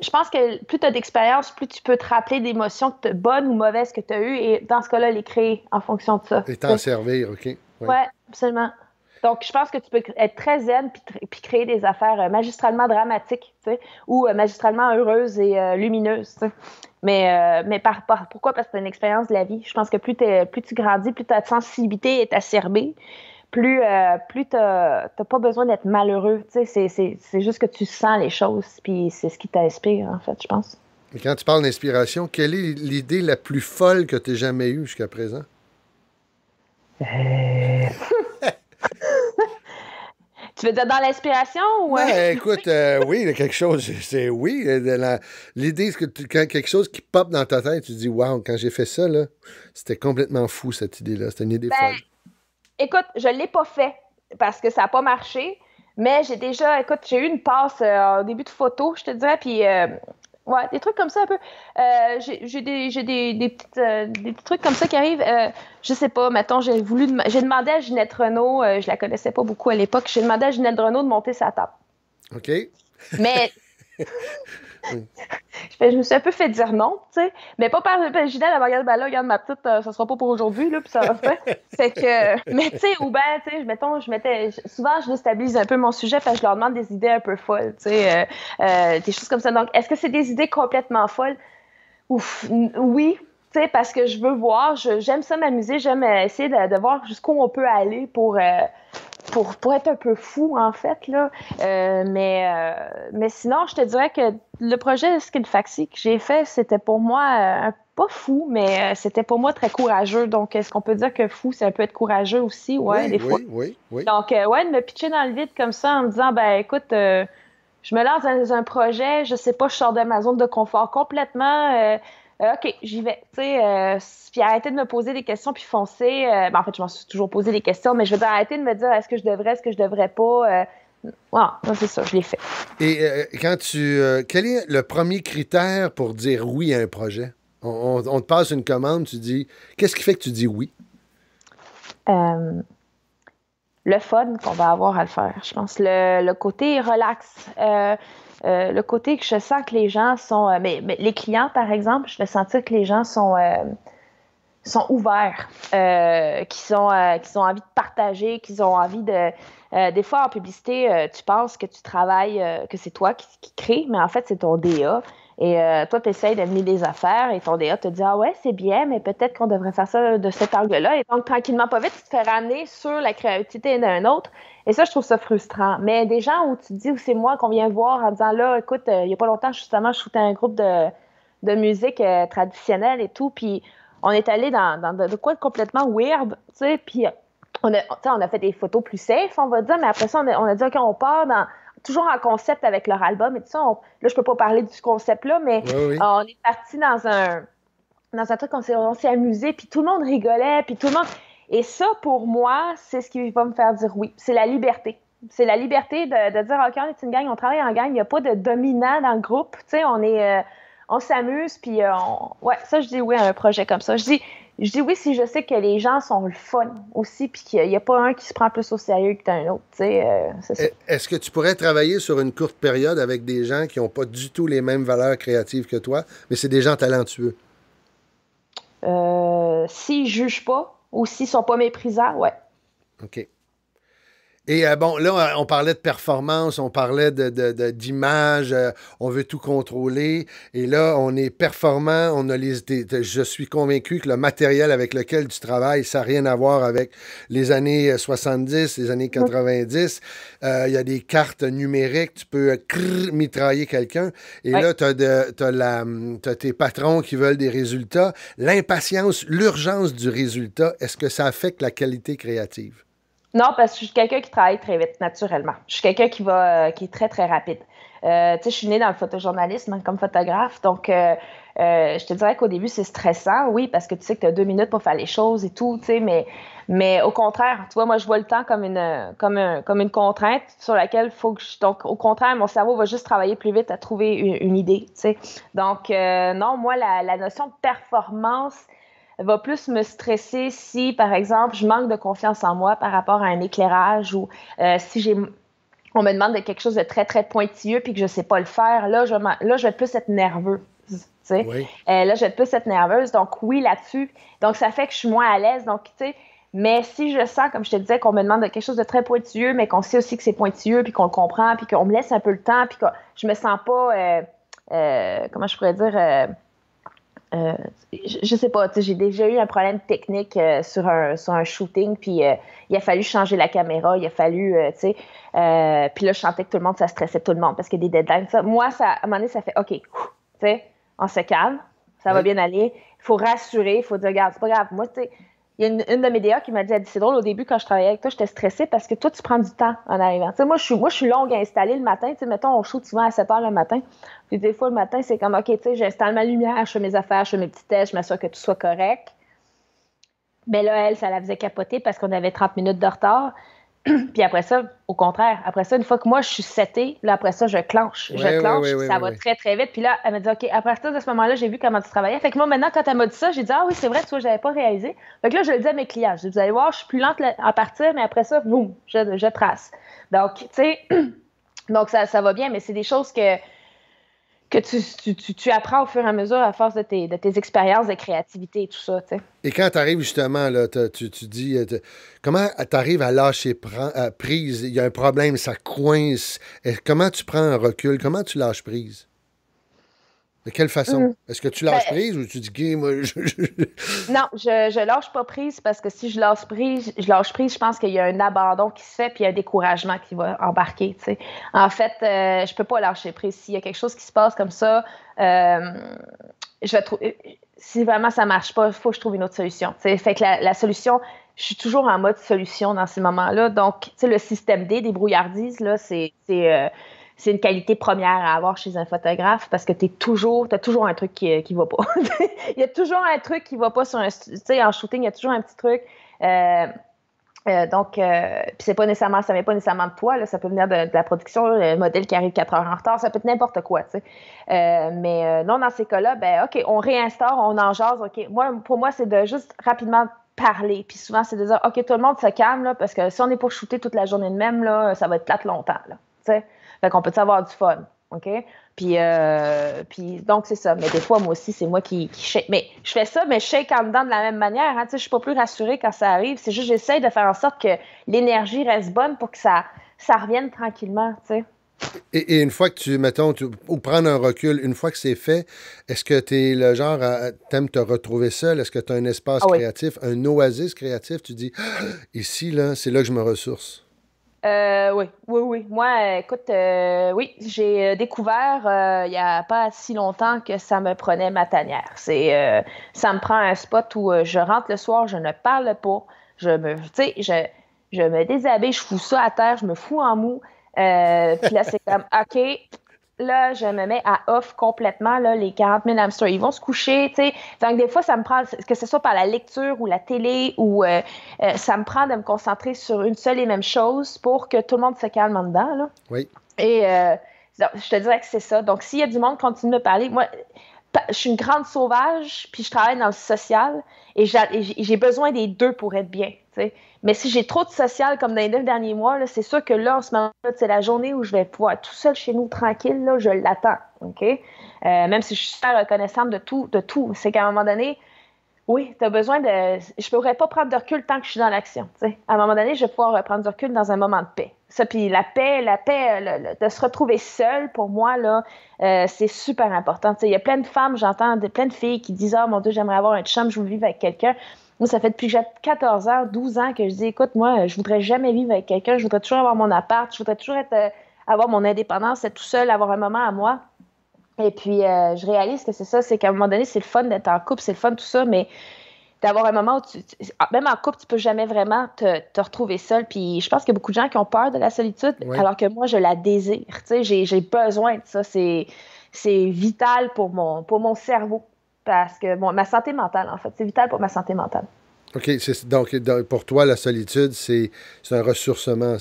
je pense que plus tu as d'expérience, plus tu peux te rappeler d'émotions bonnes ou mauvaises que tu as eues et dans ce cas-là, les créer en fonction de ça. Et t'en servir, OK. Oui, absolument. Donc, je pense que tu peux être très zen puis créer des affaires magistralement dramatiques, tu sais, ou magistralement heureuses et lumineuses, tu sais. Pourquoi? Parce que c'est une expérience de la vie. Je pense que plus tu grandis, plus ta sensibilité est acerbée, plus t'as pas besoin d'être malheureux. C'est juste que tu sens les choses, puis c'est ce qui t'inspire, en fait, je pense. Et quand tu parles d'inspiration, quelle est l'idée la plus folle que tu aies jamais eue jusqu'à présent? Tu veux dire dans l'inspiration ou... Ben, écoute, oui, quelque chose, c'est oui. L'idée, c'est que quand quelque chose qui pop dans ta tête, tu te dis, wow, quand j'ai fait ça, là, c'était complètement fou, cette idée-là. C'était une idée folle. Écoute, je l'ai pas fait parce que ça n'a pas marché, mais j'ai eu une passe au début de photo, je te dirais, puis ouais, des trucs comme ça un peu. J'ai des petits trucs comme ça qui arrivent. Je sais pas, mettons, j'ai demandé à Ginette Renault, je la connaissais pas beaucoup à l'époque, j'ai demandé à Ginette Renault de monter sa table. OK. Mais je me suis un peu fait dire non, tu sais. Mais pas par Ginette, elle m'a regardé, ben là, regarde ma petite, ça sera pas pour aujourd'hui, là, puis ça va faire. C'est que, mais tu sais, ou ben, tu sais, souvent, je déstabilise un peu mon sujet, parce que je leur demande des idées un peu folles, tu sais, des choses comme ça. Donc, est-ce que c'est des idées complètement folles? Oui, tu sais, parce que je veux voir, j'aime ça m'amuser, j'aime essayer de voir jusqu'où on peut aller pour être un peu fou, en fait, là. Mais sinon, je te dirais que le projet Skin Faxi que j'ai fait, c'était pour moi pas fou, mais c'était pour moi très courageux. Donc, est-ce qu'on peut dire que fou, ça peut être courageux aussi? Ouais, oui, des fois. Oui. Donc, de me pitcher dans le vide comme ça en me disant, ben écoute, je me lance dans un projet, je sais pas, je sors de ma zone de confort complètement. OK, j'y vais. Tu sais, puis arrêter de me poser des questions puis foncer. En fait, je m'en suis toujours posé des questions, mais je veux dire, arrêter de me dire est-ce que je devrais pas. Non, c'est ça, je l'ai fait. Et quel est le premier critère pour dire oui à un projet? On te passe une commande, tu dis, qu'est-ce qui fait que tu dis oui? Le fun qu'on va avoir à le faire, je pense. Le côté relax. Le côté que je sens que les gens sont... mais les clients, par exemple, je vais sentir que les gens sont ouverts, qu'ils ont envie de partager, qu'ils ont envie de... des fois, en publicité, tu penses que tu travailles, que c'est toi qui crée, mais en fait, c'est ton DA. Et toi, tu essaies d'amener des affaires et ton DA te dit « Ah ouais, c'est bien, mais peut-être qu'on devrait faire ça de cet angle-là. » Et donc, tranquillement, pas vite, tu te fais ramener sur la créativité d'un autre. Et ça, je trouve ça frustrant. Mais des gens où tu te dis, où c'est moi qu'on vient voir en disant « Là, écoute, il n'y a pas longtemps, justement, je shootais un groupe de musique traditionnelle et tout. » Puis on est allé dans de quoi de complètement weird, tu sais. Puis on a fait des photos plus safe, on va dire. Mais après ça, on a dit « OK, on part toujours en concept avec leur album et tout ça. Là, je peux pas parler du concept-là, mais oui. On est parti dans un truc, on s'est amusé, puis tout le monde rigolait, puis tout le monde... Et ça, pour moi, c'est ce qui va me faire dire oui. C'est la liberté. C'est la liberté de dire, OK, on est une gang, on travaille en gang, il n'y a pas de dominant dans le groupe. Tu sais, on s'amuse, puis ouais, ça, je dis oui à un projet comme ça. Je dis oui si je sais que les gens sont le fun aussi, puis qu'il n'y a pas un qui se prend plus au sérieux qu'un autre. Tu sais, c'est ça. Est-ce que tu pourrais travailler sur une courte période avec des gens qui n'ont pas du tout les mêmes valeurs créatives que toi, mais c'est des gens talentueux? S'ils ne jugent pas ou s'ils ne sont pas méprisants, ouais. OK. Et bon, là, on parlait de performance, on parlait d'image, on veut tout contrôler. Et là, on est performant, je suis convaincu que le matériel avec lequel tu travailles, ça n'a rien à voir avec les années 70, les années 90. Il y a des cartes numériques, tu peux mitrailler quelqu'un. Et là, tu as tes patrons qui veulent des résultats. L'impatience, l'urgence du résultat, est-ce que ça affecte la qualité créative? Non, parce que je suis quelqu'un qui travaille très vite, naturellement. Je suis quelqu'un qui est très, très rapide. Tu sais, je suis née dans le photojournalisme comme photographe, donc je te dirais qu'au début, c'est stressant, oui, parce que tu sais que tu as 2 minutes pour faire les choses et tout, tu sais, mais au contraire, tu vois, moi, je vois le temps comme une contrainte sur laquelle il faut que donc, au contraire, mon cerveau va juste travailler plus vite à trouver une idée, tu sais. Donc, non, moi, la notion de performance va plus me stresser si, par exemple, je manque de confiance en moi par rapport à un éclairage ou si on me demande de quelque chose de très, très pointilleux puis que je ne sais pas le faire, là, je vais plus être nerveuse. Oui. Là, je vais plus être nerveuse. Donc, oui, là-dessus. Donc, ça fait que je suis moins à l'aise. Donc, tu sais, mais si je sens, comme je te disais, qu'on me demande de quelque chose de très pointilleux, mais qu'on sait aussi que c'est pointilleux puis qu'on le comprend puis qu'on me laisse un peu le temps puis que je me sens pas, comment je pourrais dire... je sais pas, j'ai déjà eu un problème technique sur un shooting, puis il a fallu changer la caméra, il a fallu, puis là, je sentais que tout le monde, ça stressait tout le monde parce qu'il y a des deadlines. Moi, à un moment donné, ça fait OK, tu sais, on se calme, ça va bien aller. Il faut rassurer, il faut dire, regarde, c'est pas grave. Moi, tu sais, il y a une de mes DA qui m'a dit, c'est drôle, au début, quand je travaillais avec toi, j'étais stressée parce que toi, tu prends du temps en arrivant. Tu sais, moi, je suis longue à installer le matin. Tu sais, mettons, on shoot souvent à 7 h le matin. Puis des fois, le matin, c'est comme, OK, tu sais, j'installe ma lumière, je fais mes affaires, je fais mes petits tests, je m'assure que tout soit correct. Mais là, elle, ça la faisait capoter parce qu'on avait 30 minutes de retard. Puis après ça, au contraire, après ça, une fois que moi, je suis setée, là, après ça, je clenche. Ça va très, très vite. Puis là, elle m'a dit, OK, après ça, de ce moment-là, j'ai vu comment tu travaillais. Fait que moi, maintenant, quand elle m'a dit ça, j'ai dit, ah oui, c'est vrai, tu vois, je n'avais pas réalisé. Fait que là, je le dis à mes clients. Je dis, vous allez voir, je suis plus lente à partir, mais après ça, boum, je trace. Donc, tu sais, donc ça va bien, mais c'est des choses que tu apprends au fur et à mesure à force de tes expériences de créativité et tout ça, tu sais. Et quand tu arrives justement, là, tu dis, comment tu arrives à lâcher prise? Il y a un problème, ça coince. Comment tu prends un recul? Comment tu lâches prise? De quelle façon? Est-ce que tu lâches prise ou tu dis, moi, Non, je lâche pas prise parce que si je lâche prise, je pense qu'il y a un abandon qui se fait puis il y a un découragement qui va embarquer, tu sais. En fait, je peux pas lâcher prise. S'il y a quelque chose qui se passe comme ça, je vais trouver... Si vraiment ça marche pas, il faut que je trouve une autre solution. T'sais. Fait que la solution, je suis toujours en mode solution dans ces moments-là. Donc, tu sais, le système D, des brouillardises, là, c'est une qualité première à avoir chez un photographe parce que t'as toujours un truc qui va pas. Il y a toujours un truc qui va pas sur un... Tu sais, en shooting, il y a toujours un petit truc. Donc, puis ça vient pas nécessairement de toi, là, ça peut venir de la production, le modèle qui arrive 4 heures en retard, ça peut être n'importe quoi, tu sais. Mais non, dans ces cas-là, ben OK, on réinstaure, on en jase, OK. Pour moi, c'est de juste rapidement parler, puis souvent, c'est de dire, OK, tout le monde se calme, là, parce que si on est pour shooter toute la journée de même, là, ça va être plate longtemps, là, tu sais. Fait qu'on peut avoir du fun, OK? Puis donc, c'est ça. Mais des fois, moi aussi, c'est moi qui shake. Mais je fais ça, mais je shake en dedans de la même manière. Hein? Tu sais, je suis pas plus rassurée quand ça arrive. C'est juste j'essaie de faire en sorte que l'énergie reste bonne pour que ça revienne tranquillement, tu sais. Et une fois que ou prendre un recul, une fois que c'est fait, est-ce que tu es le genre t'aimes te retrouver seul? Est-ce que tu as un espace créatif, un oasis créatif? Tu dis, ici, là, c'est là que je me ressource. Oui. Moi, écoute, oui, j'ai découvert il n'y a pas si longtemps que ça me prenait ma tanière. Ça me prend un spot où je rentre le soir, je ne parle pas, je me déshabille, je fous ça à terre, je me fous en mou. Puis là, c'est comme, OK, là, je me mets à off complètement, là, les 40 000 hamsters. Ils vont se coucher, tu sais. Donc, des fois, ça me prend, que ce soit par la lecture ou la télé, ou ça me prend de me concentrer sur une seule et même chose pour que tout le monde se calme en dedans, là. Oui. Et je te dirais que c'est ça. Donc, s'il y a du monde qui continue de me parler, moi, je suis une grande sauvage, puis je travaille dans le social, et j'ai besoin des deux pour être bien, tu sais. Mais si j'ai trop de social, comme dans les 9 derniers mois, là, c'est sûr que là, en ce moment-là, c'est la journée où je vais pouvoir être tout seul chez nous, tranquille, là, je l'attends, OK? Même si je suis super reconnaissante de tout, c'est qu'à un moment donné, oui, tu as besoin de... Je ne pourrais pas prendre de recul tant que je suis dans l'action, tu sais. À un moment donné, je vais pouvoir prendre du recul dans un moment de paix. Ça, puis la paix, de se retrouver seule, pour moi, là, c'est super important. Tu sais, il y a plein de femmes, j'entends plein de filles qui disent « Ah, mon Dieu, j'aimerais avoir un chum, je veux vivre avec quelqu'un. » Moi, ça fait depuis que j'ai 14 ans, 12 ans que je dis, écoute, moi, je voudrais jamais vivre avec quelqu'un, je voudrais toujours avoir mon appart, je voudrais toujours avoir mon indépendance, être tout seul, avoir un moment à moi. Et puis, je réalise que c'est ça, c'est qu'à un moment donné, c'est le fun d'être en couple, c'est le fun, tout ça, mais d'avoir un moment où même en couple, tu peux jamais vraiment te retrouver seul. Puis je pense qu'il y a beaucoup de gens qui ont peur de la solitude, alors que moi, je la désire. Tu sais, j'ai besoin de ça. C'est vital pour mon cerveau. Parce que ma santé mentale, en fait, c'est vital pour ma santé mentale. OK. Donc, pour toi, la solitude, c'est un ressourcement.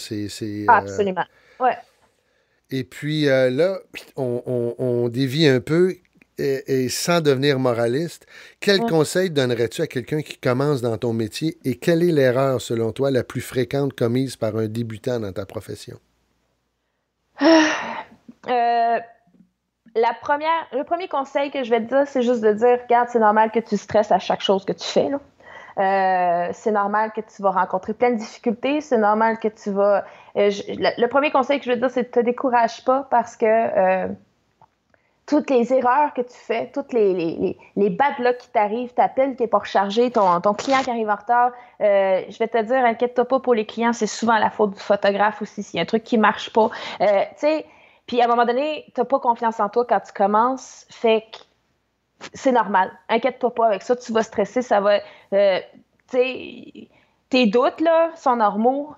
Absolument. Ouais. Et puis là, on dévie un peu et sans devenir moraliste. Quel conseil donnerais-tu à quelqu'un qui commence dans ton métier et quelle est l'erreur, selon toi, la plus fréquente commise par un débutant dans ta profession? Le premier conseil que je vais te dire, c'est juste de dire, regarde, c'est normal que tu stresses à chaque chose que tu fais, là. C'est normal que tu vas rencontrer plein de difficultés. C'est normal que tu vas... le premier conseil que je vais te dire, c'est ne te décourage pas parce que toutes les erreurs que tu fais, toutes les bad luck qui t'arrivent, ta pile qui n'est pas rechargée, ton client qui arrive en retard. Je vais te dire, inquiète-toi pas pour les clients, c'est souvent la faute du photographe aussi, s'il y a un truc qui ne marche pas. Tu sais, puis à un moment donné, tu n'as pas confiance en toi quand tu commences, fait que c'est normal. Inquiète-toi pas avec ça, tu vas stresser, ça va... tu sais, tes doutes, là, sont normaux.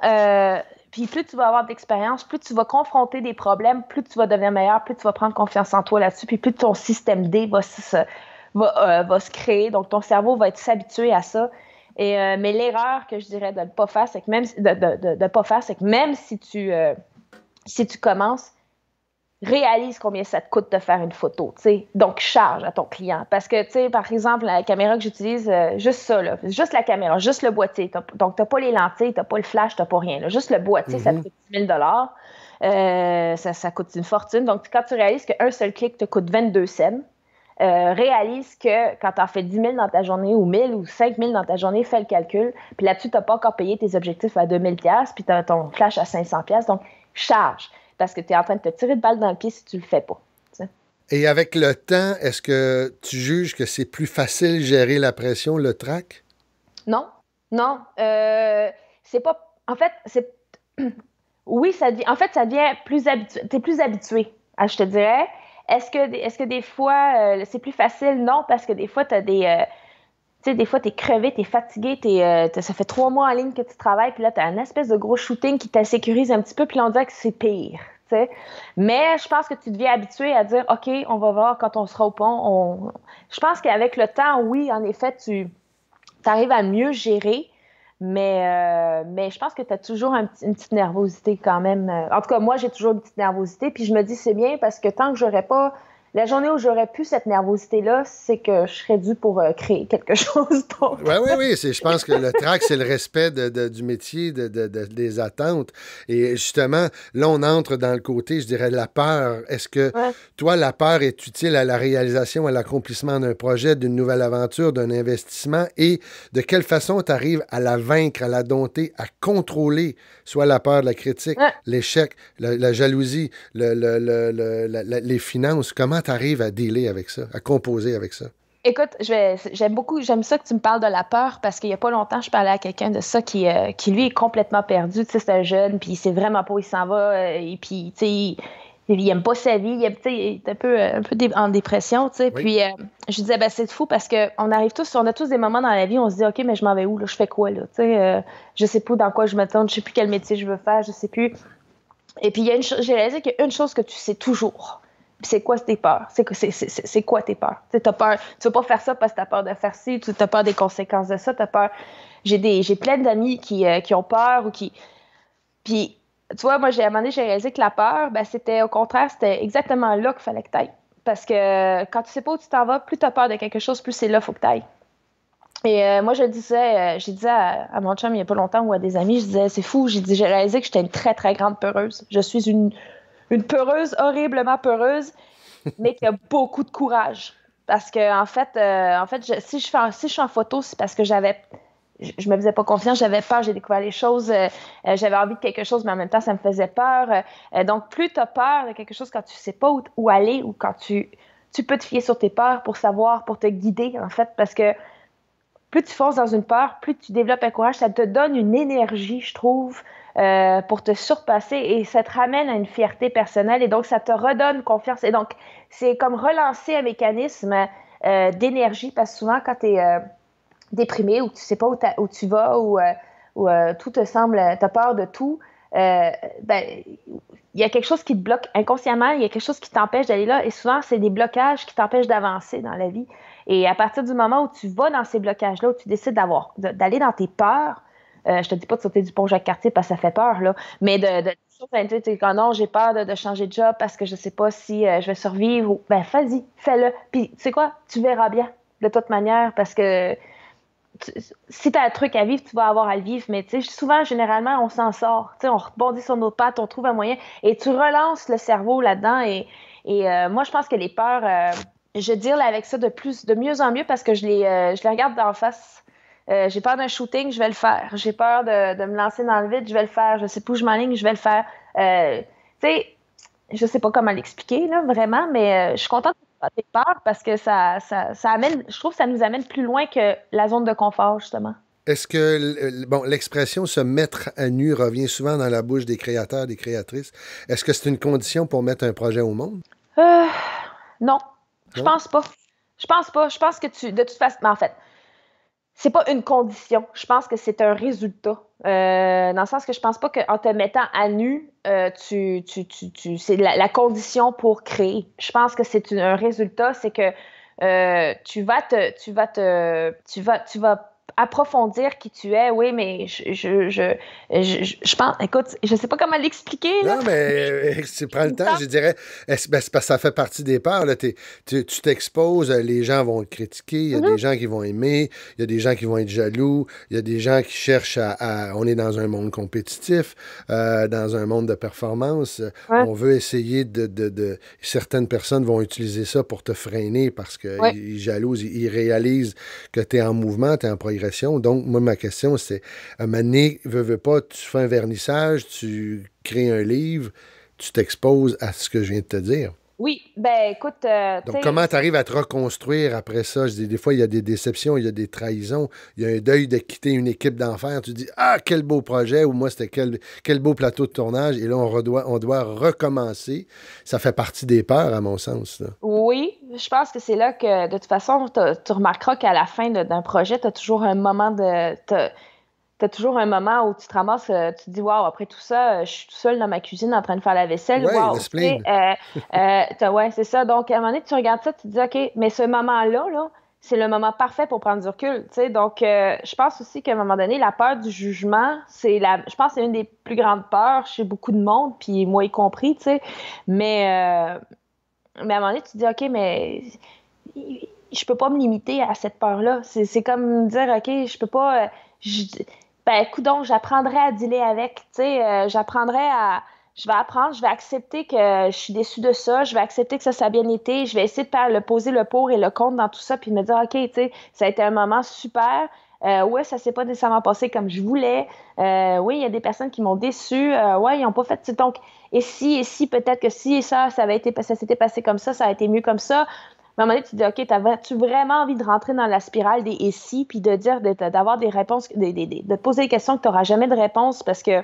Puis plus tu vas avoir d'expérience, plus tu vas confronter des problèmes, plus tu vas devenir meilleur, plus tu vas prendre confiance en toi là-dessus, puis plus ton système D va se créer. Donc, ton cerveau va être s'habituer à ça. Mais l'erreur que je dirais de ne pas faire, c'est que même si tu commences, réalise combien ça te coûte de faire une photo, tu sais. Donc, charge à ton client. Parce que, tu sais, par exemple, la caméra que j'utilise, juste ça, là, juste la caméra, juste le boîtier. Donc, tu n'as pas les lentilles, tu n'as pas le flash, tu n'as pas rien. Là. Juste le boîtier, ça te coûte 10 000 ça coûte une fortune. Donc, quand tu réalises qu'un seul clic te coûte 22 cents, réalise que quand tu en fais 10 000 dans ta journée ou 1 000 ou 5 000 dans ta journée, fais le calcul. Puis là-dessus, tu n'as pas encore payé tes objectifs à 2 000 $, puis tu as ton flash à 500 $. Donc, charge. Parce que tu es en train de te tirer de balle dans le pied si tu le fais pas. T'sais. Et avec le temps, est-ce que tu juges que c'est plus facile de gérer la pression, le trac? Non. C'est pas... En fait, c'est... Oui, ça devient... En fait, ça devient plus habitué. Tu es plus habitué, je te dirais. Est-ce que des fois, c'est plus facile? Non, parce que des fois, tu as des... tu sais, des fois, t'es crevé, t'es fatigué, ça fait 3 mois en ligne que tu travailles, puis là, t'as une espèce de gros shooting qui t'insécurise un petit peu, puis là, on dirait que c'est pire, tu sais. Mais je pense que tu deviens habitué à dire, OK, on va voir quand on sera au pont. Je pense qu'avec le temps, oui, en effet, tu arrives à mieux gérer, mais je pense que tu as toujours une petite nervosité quand même. En tout cas, moi, j'ai toujours une petite nervosité, puis je me dis, c'est bien parce que tant que j'aurais pas... La journée où j'aurais pu cette nervosité-là, c'est que je serais due pour créer quelque chose. Oui. Je pense que le trac, c'est le respect du métier, des attentes. Et justement, là, on entre dans le côté, je dirais, de la peur. Est-ce que, toi, la peur est utile à la réalisation, à l'accomplissement d'un projet, d'une nouvelle aventure, d'un investissement? Et de quelle façon tu arrives à la vaincre, à la dompter, à contrôler, soit la peur de la critique, l'échec, la jalousie, les finances? Comment tu arrives à dealer avec ça, à composer avec ça? Écoute, j'aime ça que tu me parles de la peur parce qu'il n'y a pas longtemps, je parlais à quelqu'un de ça qui lui est complètement perdu. Tu sais, c'est un jeune, puis il sait vraiment pas où il s'en va, et puis, tu sais, il aime pas sa vie, il est un peu en dépression, tu sais. Oui. Puis je disais, ben c'est fou parce qu'on on a tous des moments dans la vie où on se dit, OK, mais je m'en vais où, là, je fais quoi, là, tu sais, je sais pas dans quoi je me tourne, je sais plus quel métier je veux faire, je sais plus. Et puis, j'ai réalisé qu'il y a une chose que tu sais toujours. C'est quoi tes peurs? C'est quoi tes peurs? Tu as peur. Tu vas pas faire ça parce que tu as peur de faire ci, tu as peur des conséquences de ça, tu as peur. J'ai plein d'amis qui ont peur ou qui. Puis, tu vois, moi, à un moment donné, j'ai réalisé que la peur, ben, c'était au contraire, c'était exactement là qu'il fallait que tu ailles. Parce que quand tu sais pas où tu t'en vas, plus tu as peur de quelque chose, plus c'est là qu'il faut que tu ailles. Et moi, j'ai dit à mon chum il y a pas longtemps ou à des amis, je disais, c'est fou, j'ai réalisé que j'étais une très, très grande peureuse. Je suis une peureuse, horriblement peureuse, mais qui a beaucoup de courage. Parce que, en fait, si je suis en photo, c'est parce que je me faisais pas confiance, j'avais peur, j'ai découvert les choses, j'avais envie de quelque chose, mais en même temps, ça me faisait peur. Donc, plus tu as peur de quelque chose quand tu sais pas où aller ou quand tu peux te fier sur tes peurs pour savoir, pour te guider, en fait, parce que plus tu fonces dans une peur, plus tu développes un courage, ça te donne une énergie, je trouve, pour te surpasser et ça te ramène à une fierté personnelle et donc ça te redonne confiance. Et donc, c'est comme relancer un mécanisme d'énergie parce que souvent, quand tu es déprimé ou tu sais pas où tu vas ou tout te semble, tu as peur de tout, il y a quelque chose qui te bloque inconsciemment, il y a quelque chose qui t'empêche d'aller là et souvent, c'est des blocages qui t'empêchent d'avancer dans la vie. Et à partir du moment où tu vas dans ces blocages-là, où tu décides d'aller dans tes peurs, je te dis pas de sauter du pont Jacques-Cartier parce que ça fait peur, là, mais quand non, j'ai peur de changer de job parce que je sais pas si je vais survivre, ben vas-y, fais-le. Puis tu sais quoi, tu verras bien de toute manière parce que si tu as un truc à vivre, tu vas avoir à le vivre, mais tu sais, souvent, généralement, on s'en sort. Tu sais, on rebondit sur nos pattes, on trouve un moyen et tu relances le cerveau là-dedans et moi, je pense que les peurs... je deal avec ça de mieux en mieux parce que je les regarde d'en face. J'ai peur d'un shooting, je vais le faire. J'ai peur de me lancer dans le vide, je vais le faire. Je sais pas où je m'enligne, je vais le faire. Tu sais, je sais pas comment l'expliquer, là, vraiment, mais je suis contente de tes peurs parce que ça amène, je trouve que ça nous amène plus loin que la zone de confort, justement. Est-ce que, bon, l'expression se mettre à nu revient souvent dans la bouche des créateurs, des créatrices. Est-ce que c'est une condition pour mettre un projet au monde? Non, je pense pas. Je pense pas. Je pense que de toute façon, en fait, c'est pas une condition. Je pense que c'est un résultat. Dans le sens que je pense pas qu'en te mettant à nu, c'est la condition pour créer. Je pense que c'est un résultat, c'est que tu vas approfondir qui tu es, oui, mais je pense, écoute, je sais pas comment l'expliquer. Là. Non, mais tu prends le temps, je dirais, c'est parce que ça fait partie des peurs. Là, tu t'exposes, les gens vont te critiquer, il y a des gens qui vont aimer, il y a des gens qui vont être jaloux, il y a des gens qui cherchent on est dans un monde compétitif, dans un monde de performance. On veut essayer certaines personnes vont utiliser ça pour te freiner parce qu'ils jalousent, ils réalisent que tu es en mouvement, tu es en progression. Donc, moi, ma question, c'est, à un moment donné, veux pas, tu fais un vernissage, tu crées un livre, tu t'exposes à ce que je viens de te dire. Oui, ben écoute... Donc, comment tu arrives à te reconstruire après ça? Je dis, des fois, il y a des déceptions, il y a des trahisons, il y a un deuil de quitter une équipe d'enfer. Tu dis, ah, quel beau projet, ou moi, c'était quel beau plateau de tournage. Et là, on doit recommencer. Ça fait partie des peurs, à mon sens. Là. Oui, je pense que c'est là que, de toute façon, tu remarqueras qu'à la fin d'un projet, tu as toujours un moment T'as toujours un moment où tu te ramasses, tu te dis, waouh, après tout ça, je suis tout seul dans ma cuisine en train de faire la vaisselle. Ouais, wow, le spleen. Ouais, c'est ça. Donc, à un moment donné, tu regardes ça, tu te dis, OK, mais ce moment-là, c'est le moment parfait pour prendre du recul. T'sais. Donc, je pense aussi qu'à un moment donné, la peur du jugement, je pense que c'est une des plus grandes peurs chez beaucoup de monde, puis moi y compris, tu sais. Mais à un moment donné, tu te dis, OK, mais je peux pas me limiter à cette peur-là. C'est comme dire, OK, je peux pas... ben, coudonc, j'apprendrai à dealer avec, tu sais, je vais apprendre, je vais accepter que je suis déçue de ça, je vais accepter que ça a bien été, je vais essayer de poser le pour et le contre dans tout ça, puis me dire, OK, tu sais, ça a été un moment super, ouais, ça s'est pas nécessairement passé comme je voulais, oui, il y a des personnes qui m'ont déçue, ouais, ils ont pas fait, donc, et si, peut-être que si ça s'était passé comme ça a été mieux comme ça. À un moment donné, tu te dis, OK, as-tu vraiment envie de rentrer dans la spirale des « et si » puis de dire, d'avoir des réponses, de te poser des questions que tu n'auras jamais de réponse parce que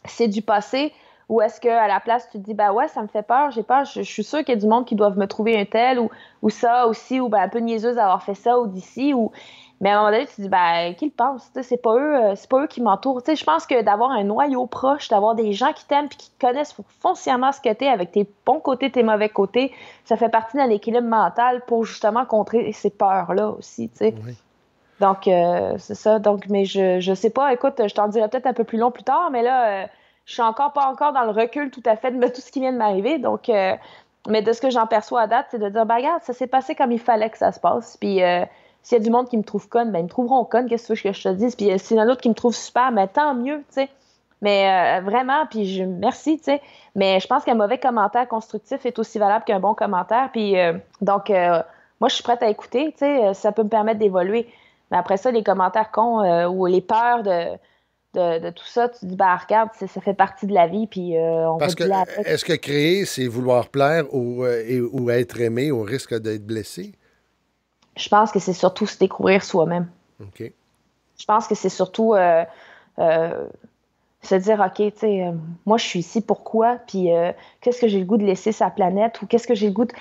c'est du passé, ou est-ce qu'à la place, tu te dis, ben ouais, ça me fait peur, j'ai peur, je suis sûre qu'il y a du monde qui doivent me trouver un tel, ou ça aussi, ou ben un peu niaiseuse d'avoir fait ça, ou d'ici, ou... Mais à un moment donné, tu te dis, ben, qui le pense? C'est pas eux qui m'entourent. Je pense que d'avoir un noyau proche, d'avoir des gens qui t'aiment et qui te connaissent foncièrement ce que t'es, avec tes bons côtés, tes mauvais côtés, ça fait partie d'un équilibre mental pour justement contrer ces peurs-là aussi, tu sais. Oui. Donc, c'est ça. Donc, mais je sais pas, écoute, je t'en dirai peut-être un peu plus long plus tard, mais là, je suis pas encore dans le recul tout à fait de tout ce qui vient de m'arriver. Donc, mais de ce que j'en perçois à date, c'est de dire, ben, regarde, ça s'est passé comme il fallait que ça se passe. Puis, s'il y a du monde qui me trouve conne, ben ils me trouveront conne, qu'est-ce que tu veux que je te dise? Puis s'il y en a d'autres qui me trouvent super, ben tant mieux, tu sais. Mais vraiment, puis merci, tu sais. Mais je pense qu'un mauvais commentaire constructif est aussi valable qu'un bon commentaire. Puis donc, moi, je suis prête à écouter, tu sais. Ça peut me permettre d'évoluer. Mais après ça, les commentaires cons ou les peurs de tout ça, tu te dis, ben regarde, ça fait partie de la vie, puis on Parce va que, est-ce que créer, c'est vouloir plaire ou être aimé au risque d'être blessé? Je pense que c'est surtout se découvrir soi-même. OK. Je pense que c'est surtout se dire, OK, tu sais, moi, je suis ici, pourquoi? Puis qu'est-ce que j'ai le goût de laisser sa planète? Ou qu'est-ce que j'ai le goût de...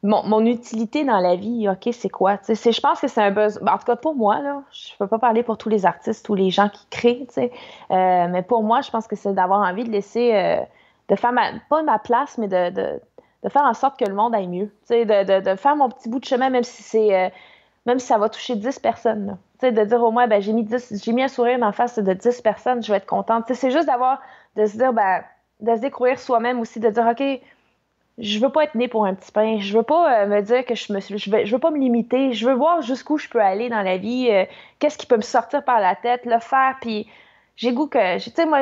Mon utilité dans la vie, OK, c'est quoi? Tu sais, je pense que c'est un besoin... En tout cas, pour moi, là, je peux pas parler pour tous les artistes, tous les gens qui créent, tu sais. Mais pour moi, je pense que c'est d'avoir envie de laisser... de faire pas ma place, mais de faire en sorte que le monde aille mieux. De faire mon petit bout de chemin, même si ça va toucher 10 personnes. De dire au moins, ben, j'ai mis un sourire en face de 10 personnes, je vais être contente. T'sais, c'est juste de se dire, ben, de se découvrir soi-même aussi, de dire, OK, je veux pas être née pour un petit pain, je veux pas me dire que je veux pas me limiter, je veux voir jusqu'où je peux aller dans la vie, qu'est-ce qui peut me sortir par la tête, le faire, puis j'ai goût que, tu sais, moi,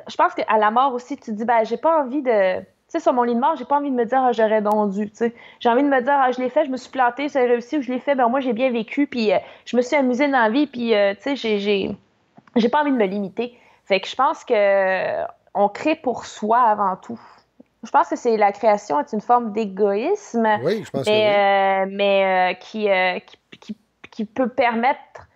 je pense qu'à la mort aussi, tu te dis, ben, j'ai pas envie de... Tu sais, sur mon lit de mort, j'ai pas envie de me dire, ah, j'aurais donc dû, tu sais. J'ai envie de me dire, ah, je l'ai fait, je me suis plantée, ça a réussi, ou je l'ai fait, ben moi, j'ai bien vécu, puis je me suis amusée dans la vie, puis, tu sais, j'ai pas envie de me limiter. Fait que je pense que on crée pour soi avant tout. je pense que la création est une forme d'égoïsme. Oui, je pense que oui. Mais qui peut permettre.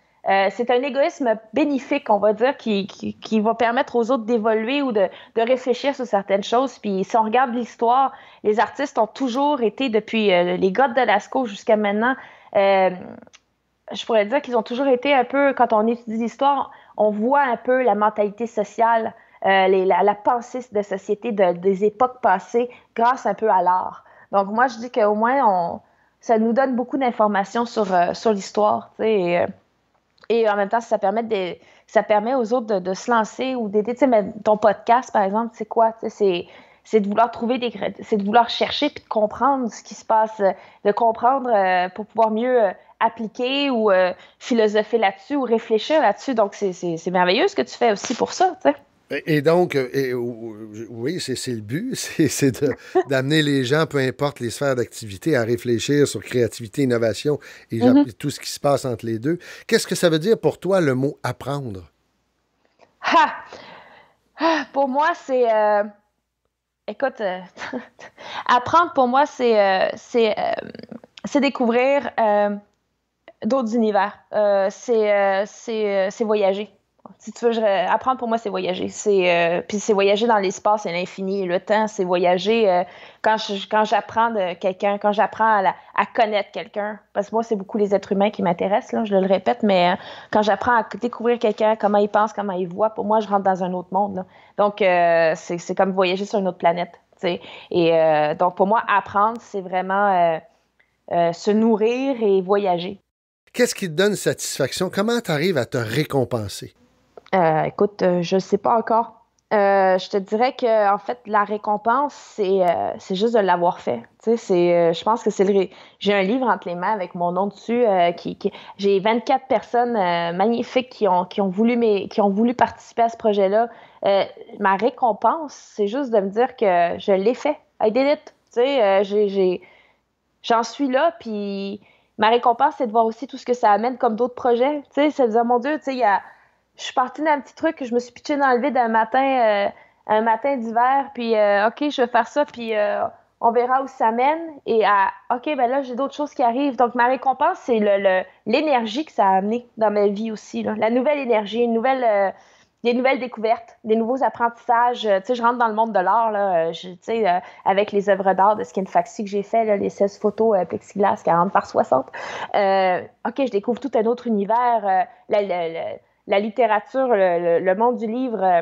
C'est un égoïsme bénéfique, on va dire, qui va permettre aux autres d'évoluer ou de réfléchir sur certaines choses. Puis si on regarde l'histoire, les artistes ont toujours été, depuis les gars de Lascaux jusqu'à maintenant, je pourrais dire qu'ils ont toujours été un peu, quand on étudie l'histoire, on voit un peu la mentalité sociale, la pensée de société des époques passées grâce un peu à l'art. Donc moi, je dis qu'au moins, ça nous donne beaucoup d'informations sur l'histoire, tu sais, et en même temps, ça permet aux autres de se lancer ou d'aider. Tu sais, ton podcast, par exemple, c'est quoi? Tu sais, c'est de vouloir c'est de vouloir chercher puis de comprendre ce qui se passe, de comprendre pour pouvoir mieux appliquer ou philosopher là-dessus ou réfléchir là-dessus. Donc, c'est merveilleux ce que tu fais aussi pour ça, tu sais. Et donc, oui, c'est le but, c'est d'amener les gens, peu importe les sphères d'activité, à réfléchir sur créativité, innovation et tout ce qui se passe entre les deux. Qu'est-ce que ça veut dire pour toi, le mot « apprendre » ? Pour moi, c'est... Écoute, apprendre, pour moi, c'est découvrir d'autres univers. C'est voyager. Si tu veux, apprendre pour moi, c'est voyager. Puis c'est voyager dans l'espace et l'infini. Le temps, c'est voyager quand j'apprends de quelqu'un, quand j'apprends à connaître quelqu'un. Parce que moi, c'est beaucoup les êtres humains qui m'intéressent, là, je le répète, mais quand j'apprends à découvrir quelqu'un, comment il pense, comment il voit, pour moi, je rentre dans un autre monde, là. Donc, c'est comme voyager sur une autre planète, tu sais. Et donc, pour moi, apprendre, c'est vraiment se nourrir et voyager. Qu'est-ce qui te donne satisfaction? Comment tu arrives à te récompenser? Écoute, je ne sais pas encore. Je te dirais que en fait, la récompense, c'est juste de l'avoir fait. Tu sais, je pense que j'ai un livre entre les mains avec mon nom dessus. J'ai 24 personnes magnifiques qui ont voulu participer à ce projet-là. Ma récompense, c'est juste de me dire que je l'ai fait. I did it. Tu sais, j'en suis là, puis ma récompense, c'est de voir aussi tout ce que ça amène comme d'autres projets. Tu sais, c'est de dire, mon Dieu, tu sais, je suis partie d'un petit truc, je me suis pitchée dans le vide un matin d'hiver, puis OK, je vais faire ça, puis on verra où ça mène. Et OK, ben là, j'ai d'autres choses qui arrivent. Donc, ma récompense, c'est l'énergie que ça a amené dans ma vie aussi, là. La nouvelle énergie, des nouvelles découvertes, des nouveaux apprentissages. Tu sais, je rentre dans le monde de l'art, là, tu sais, avec les œuvres d'art de Skin Faxi que j'ai fait, là, les 16 photos plexiglas 40 par 60. OK, je découvre tout un autre univers. La littérature, le monde du livre,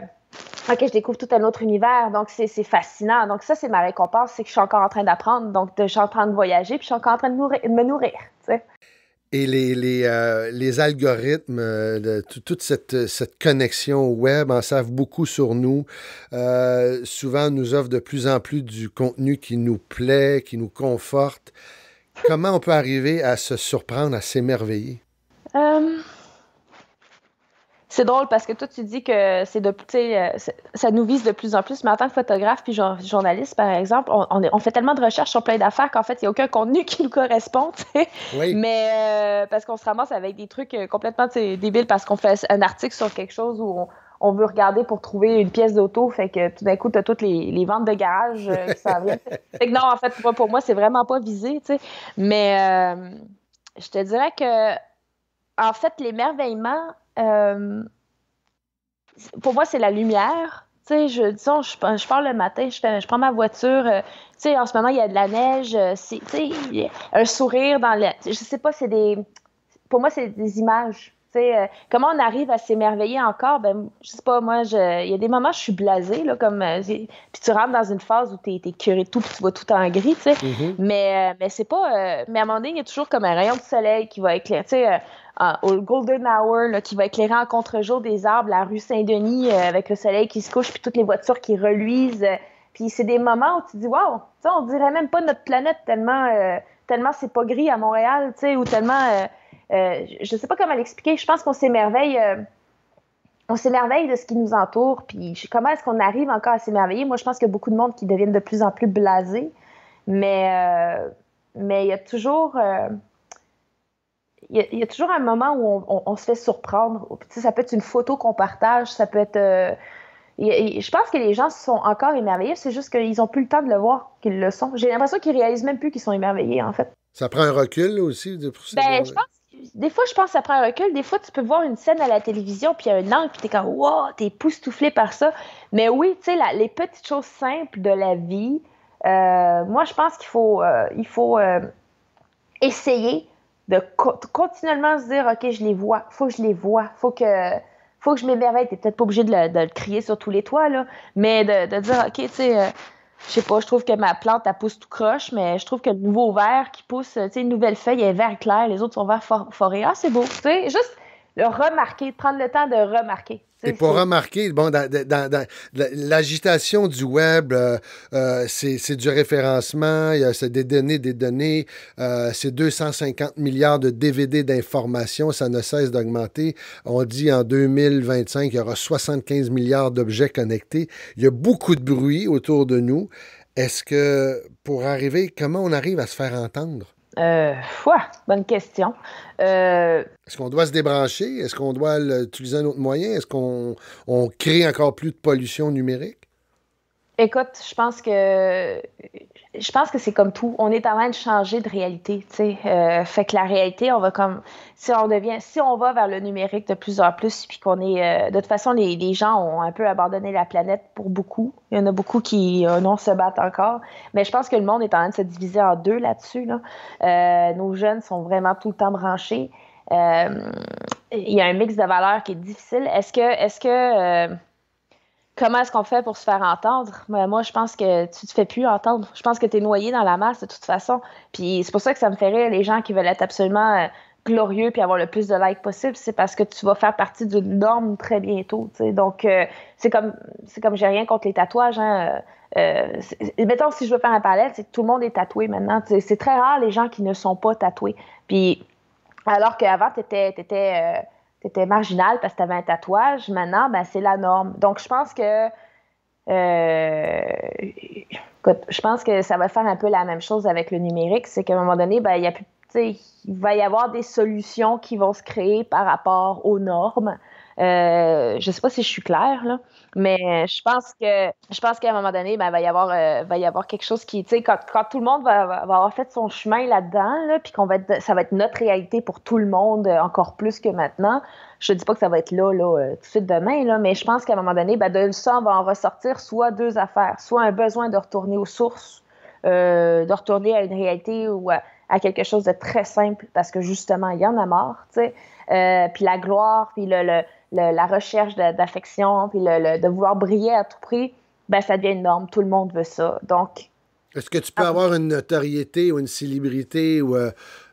OK, je découvre tout un autre univers, donc c'est fascinant. Donc ça, c'est ma récompense, c'est que je suis encore en train d'apprendre, donc je suis en train de voyager, puis je suis encore en train de me nourrir, tu sais. Et les algorithmes, toute cette connexion web en savent beaucoup sur nous. Souvent, nous offrent de plus en plus du contenu qui nous plaît, qui nous conforte. Comment on peut arriver à se surprendre, à s'émerveiller? C'est drôle parce que toi, tu dis que ça nous vise de plus en plus. Mais en tant que photographe puis journaliste, par exemple, on fait tellement de recherches sur plein d'affaires qu'en fait, il n'y a aucun contenu qui nous correspond. Oui. Mais parce qu'on se ramasse avec des trucs complètement débiles parce qu'on fait un article sur quelque chose où on veut regarder pour trouver une pièce d'auto. Fait que tout d'un coup, tu as toutes les ventes de garage qui s'en viennent. Fait que non, en fait, pour moi, c'est vraiment pas visé. T'sais. Mais je te dirais que, en fait, l'émerveillement... pour moi, c'est la lumière. Tu sais, je pars le matin, je prends ma voiture. Tu sais, en ce moment, il y a de la neige. Tu sais, un sourire dans le... Je sais pas, pour moi, c'est des images. Tu sais, comment on arrive à s'émerveiller encore? Ben, je sais pas, moi, il y a des moments où je suis blasée, là, comme... puis tu rentres dans une phase où t'es curé de tout, puis tu vois tout en gris, tu sais. Mm-hmm. Mais c'est pas... mais à un moment donné, il y a toujours comme un rayon de soleil qui va éclairer, tu sais... au Golden Hour, là, qui va éclairer en contre-jour des arbres, la rue Saint-Denis, avec le soleil qui se couche, puis toutes les voitures qui reluisent. Puis c'est des moments où tu te dis, wow, on dirait même pas notre planète tellement c'est pas gris à Montréal, tu sais, ou tellement... je sais pas comment l'expliquer. Je pense qu'on s'émerveille de ce qui nous entoure. Puis comment est-ce qu'on arrive encore à s'émerveiller? Moi, je pense qu'il y a beaucoup de monde qui deviennent de plus en plus blasés. Mais il y a toujours... Il y a toujours un moment où on se fait surprendre. Ça peut être une photo qu'on partage, ça peut être... Je pense que les gens sont encore émerveillés, c'est juste qu'ils n'ont plus le temps de le voir qu'ils le sont. J'ai l'impression qu'ils réalisent même plus qu'ils sont émerveillés, en fait. Ça prend un recul là, aussi pour Ben, des fois, je pense que ça prend un recul. Des fois, tu peux voir une scène à la télévision, puis il y a un angle, puis t'es comme, wow, t'es époustouflé par ça. Mais oui, tu sais, les petites choses simples de la vie, moi, je pense qu'il faut, essayer de continuellement se dire, OK, je les vois, faut que je les vois, faut que je m'émerveille. T'es peut-être pas obligé de le crier sur tous les toits, là, mais de dire, OK, tu sais, je sais pas, je trouve que ma plante, elle pousse tout croche, mais je trouve que le nouveau vert qui pousse, tu sais, une nouvelle feuille, elle est vert clair, les autres sont vert forêt. Ah, c'est beau, tu sais, juste le remarquer, prendre le temps de remarquer. Et pour remarquer, bon, dans l'agitation du web, c'est du référencement, c'est des données, c'est 250 milliards de DVD d'informations, ça ne cesse d'augmenter. On dit en 2025, il y aura 75 milliards d'objets connectés. Il y a beaucoup de bruit autour de nous. Est-ce que, comment on arrive à se faire entendre? Bonne question. Est-ce qu'on doit se débrancher? Est-ce qu'on doit utiliser un autre moyen? Est-ce qu'on crée encore plus de pollution numérique? Écoute, je pense que c'est comme tout. On est en train de changer de réalité, tu sais. Fait que la réalité, on va si on va vers le numérique de plus en plus, puis qu'on est, de toute façon, les gens ont un peu abandonné la planète pour beaucoup. Il y en a beaucoup qui non se battent encore. Mais je pense que le monde est en train de se diviser en deux là-dessus, là. Nos jeunes sont vraiment tout le temps branchés. Il y a un mix de valeurs qui est difficile. Comment est-ce qu'on fait pour se faire entendre? Moi, je pense que tu te fais plus entendre. Je pense que tu es noyé dans la masse de toute façon. Puis c'est pour ça que ça me fait rire, les gens qui veulent être absolument glorieux puis avoir le plus de likes possible. C'est parce que tu vas faire partie d'une norme très bientôt. T'sais. Donc, c'est comme j'ai rien contre les tatouages. Hein. Mettons, si je veux faire un parallèle, c'est que tout le monde est tatoué maintenant. T'sais. C'est très rare les gens qui ne sont pas tatoués. Puis, alors qu'avant, t'étais marginal parce que tu avais un tatouage. Maintenant, ben, c'est la norme. Donc, je pense que ça va faire un peu la même chose avec le numérique. C'est qu'à un moment donné, ben, il va y avoir des solutions qui vont se créer par rapport aux normes. Je ne sais pas si je suis claire, là, mais je pense qu'à un moment donné, ben, va y avoir quelque chose qui, tu sais, quand tout le monde va avoir fait son chemin là-dedans, là, puis ça va être notre réalité pour tout le monde, encore plus que maintenant. Je ne dis pas que ça va être là, tout de suite demain, là, mais je pense qu'à un moment donné, ben, de ça, on va en ressortir soit deux affaires, soit un besoin de retourner aux sources, de retourner à une réalité ou à quelque chose de très simple, parce que justement, il y en a marre, tu sais, puis la gloire, puis la recherche d'affection, puis de vouloir briller à tout prix, ben ça devient une norme. Tout le monde veut ça. Donc, est-ce que tu peux avoir une notoriété ou une célébrité ou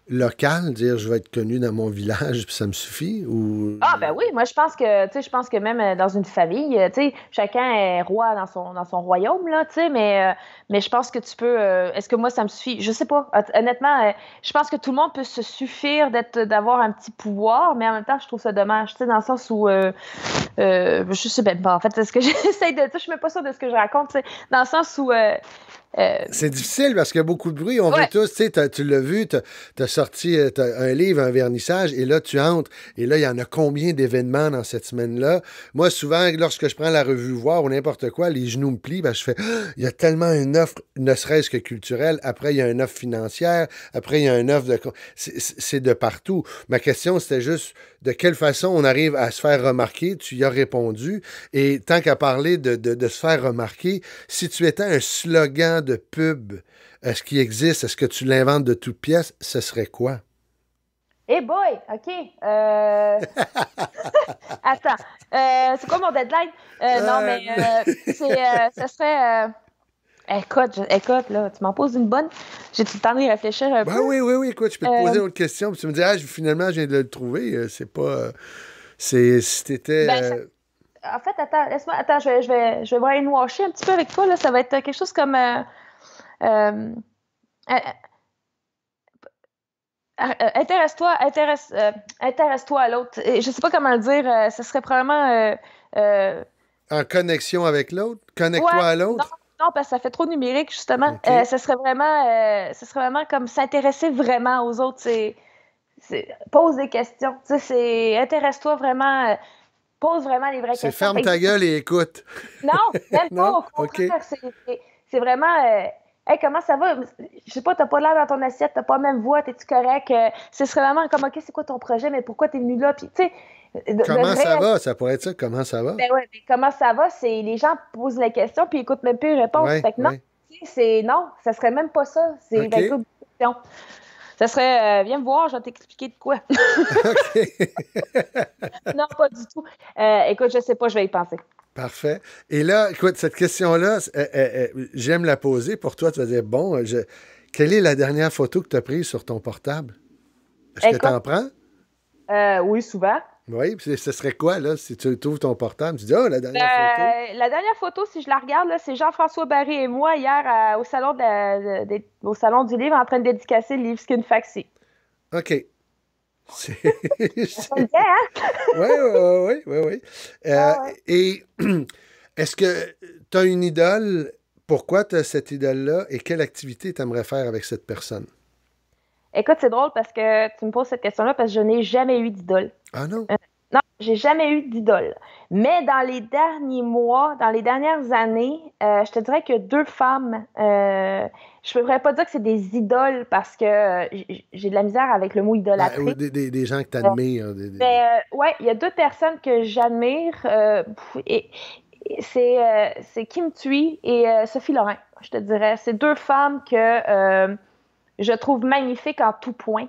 locale, dire je vais être connu dans mon village puis ça me suffit? Ou... Ah ben oui, moi je pense que même dans une famille, tu sais, chacun est roi dans son royaume, là, tu sais, mais je pense que tu peux. Est-ce que moi ça me suffit? Je sais pas. Honnêtement, je pense que tout le monde peut se suffire d'avoir un petit pouvoir, mais en même temps, je trouve ça dommage, tu sais, dans le sens où je sais même pas. En fait, est-ce que j'essaie de. Je suis même pas sûre de ce que je raconte, tu sais, dans le sens où. C'est difficile parce qu'il y a beaucoup de bruit. On veut tous, tu sais, tu l'as vu, t'as sorti un livre, un vernissage, et là, tu entres. Et là, il y en a combien d'événements dans cette semaine-là? Moi, souvent, lorsque je prends la revue Voir ou n'importe quoi, les genoux me plient, je fais, il y a tellement une offre, ne serait-ce que culturelle. Après, il y a une offre financière. Après, il y a une offre de... C'est de partout. Ma question, c'était juste de quelle façon on arrive à se faire remarquer. Tu y as répondu. Et tant qu'à parler de se faire remarquer, si tu étais un slogan de pub, est-ce qu'il existe? Est-ce que tu l'inventes de toutes pièces? Ce serait quoi? Eh boy! OK. Attends. C'est quoi mon deadline? Non, mais ça serait... Écoute, là, tu m'en poses une bonne. J'ai tout le temps de réfléchir un peu. Oui. Écoute, je peux te poser une autre question. Puis tu me dis, finalement, je viens de le trouver. C'est pas... si t'étais... En fait, attends, laisse-moi. Attends, je vais brainwasher un petit peu avec toi. Là. Ça va être quelque chose comme. Intéresse-toi à l'autre. Je sais pas comment le dire. Ce serait probablement. En connexion avec l'autre? Connecte-toi à l'autre? Non, parce que ça fait trop numérique, justement. Okay. Ce serait vraiment comme s'intéresser vraiment aux autres. Pose des questions. Intéresse-toi vraiment. pose vraiment les vraies C'est questions. ferme ta gueule et écoute. Non, même pas. Non? Au contraire, c'est vraiment... hey, comment ça va? Je sais pas, t'as pas l'air dans ton assiette, t'as pas la même voix, t'es-tu correct? Ce serait vraiment comme, OK, c'est quoi ton projet, mais pourquoi t'es venu là? Puis, tu sais... Comment ça va? Ça pourrait être ça, comment ça va? Ben ouais, mais comment ça va? C'est les gens posent la question puis ils écoutent même plus les réponses. Ouais, fait que non, ouais. non, ça serait même pas ça. C'est OK. ben, écoute, question. Ça serait viens me voir, je vais t'expliquer de quoi. OK. Non, pas du tout. Écoute, je sais pas, je vais y penser. Parfait. Et là, écoute, cette question-là, j'aime la poser. Pour toi, tu vas dire, bon, quelle est la dernière photo que tu as prise sur ton portable? Est-ce que tu en prends? Oui, souvent. Oui, puis ce serait quoi, là, si tu ouvres ton portable, tu dis, oh, la dernière photo? La dernière photo, si je la regarde, là, c'est Jean-François Barry et moi hier au salon au salon du livre en train de dédicacer le livre Skin Faxi. OK. Ça me dit, hein? Oui. Et est-ce que tu as une idole? Pourquoi tu as cette idole-là et quelle activité tu aimerais faire avec cette personne? Écoute, c'est drôle parce que tu me poses cette question-là parce que je n'ai jamais eu d'idole. Ah non? Non, j'ai jamais eu d'idole. Mais dans les derniers mois, dans les dernières années, je te dirais que deux femmes, je ne pourrais pas dire que c'est des idoles parce que j'ai de la misère avec le mot idolâtrie. Des gens que tu admires. Mais oui, il y a deux personnes que j'admire. C'est Kim Thuy et Sophie Lorrain, je te dirais. C'est deux femmes que je trouve magnifiques en tout point.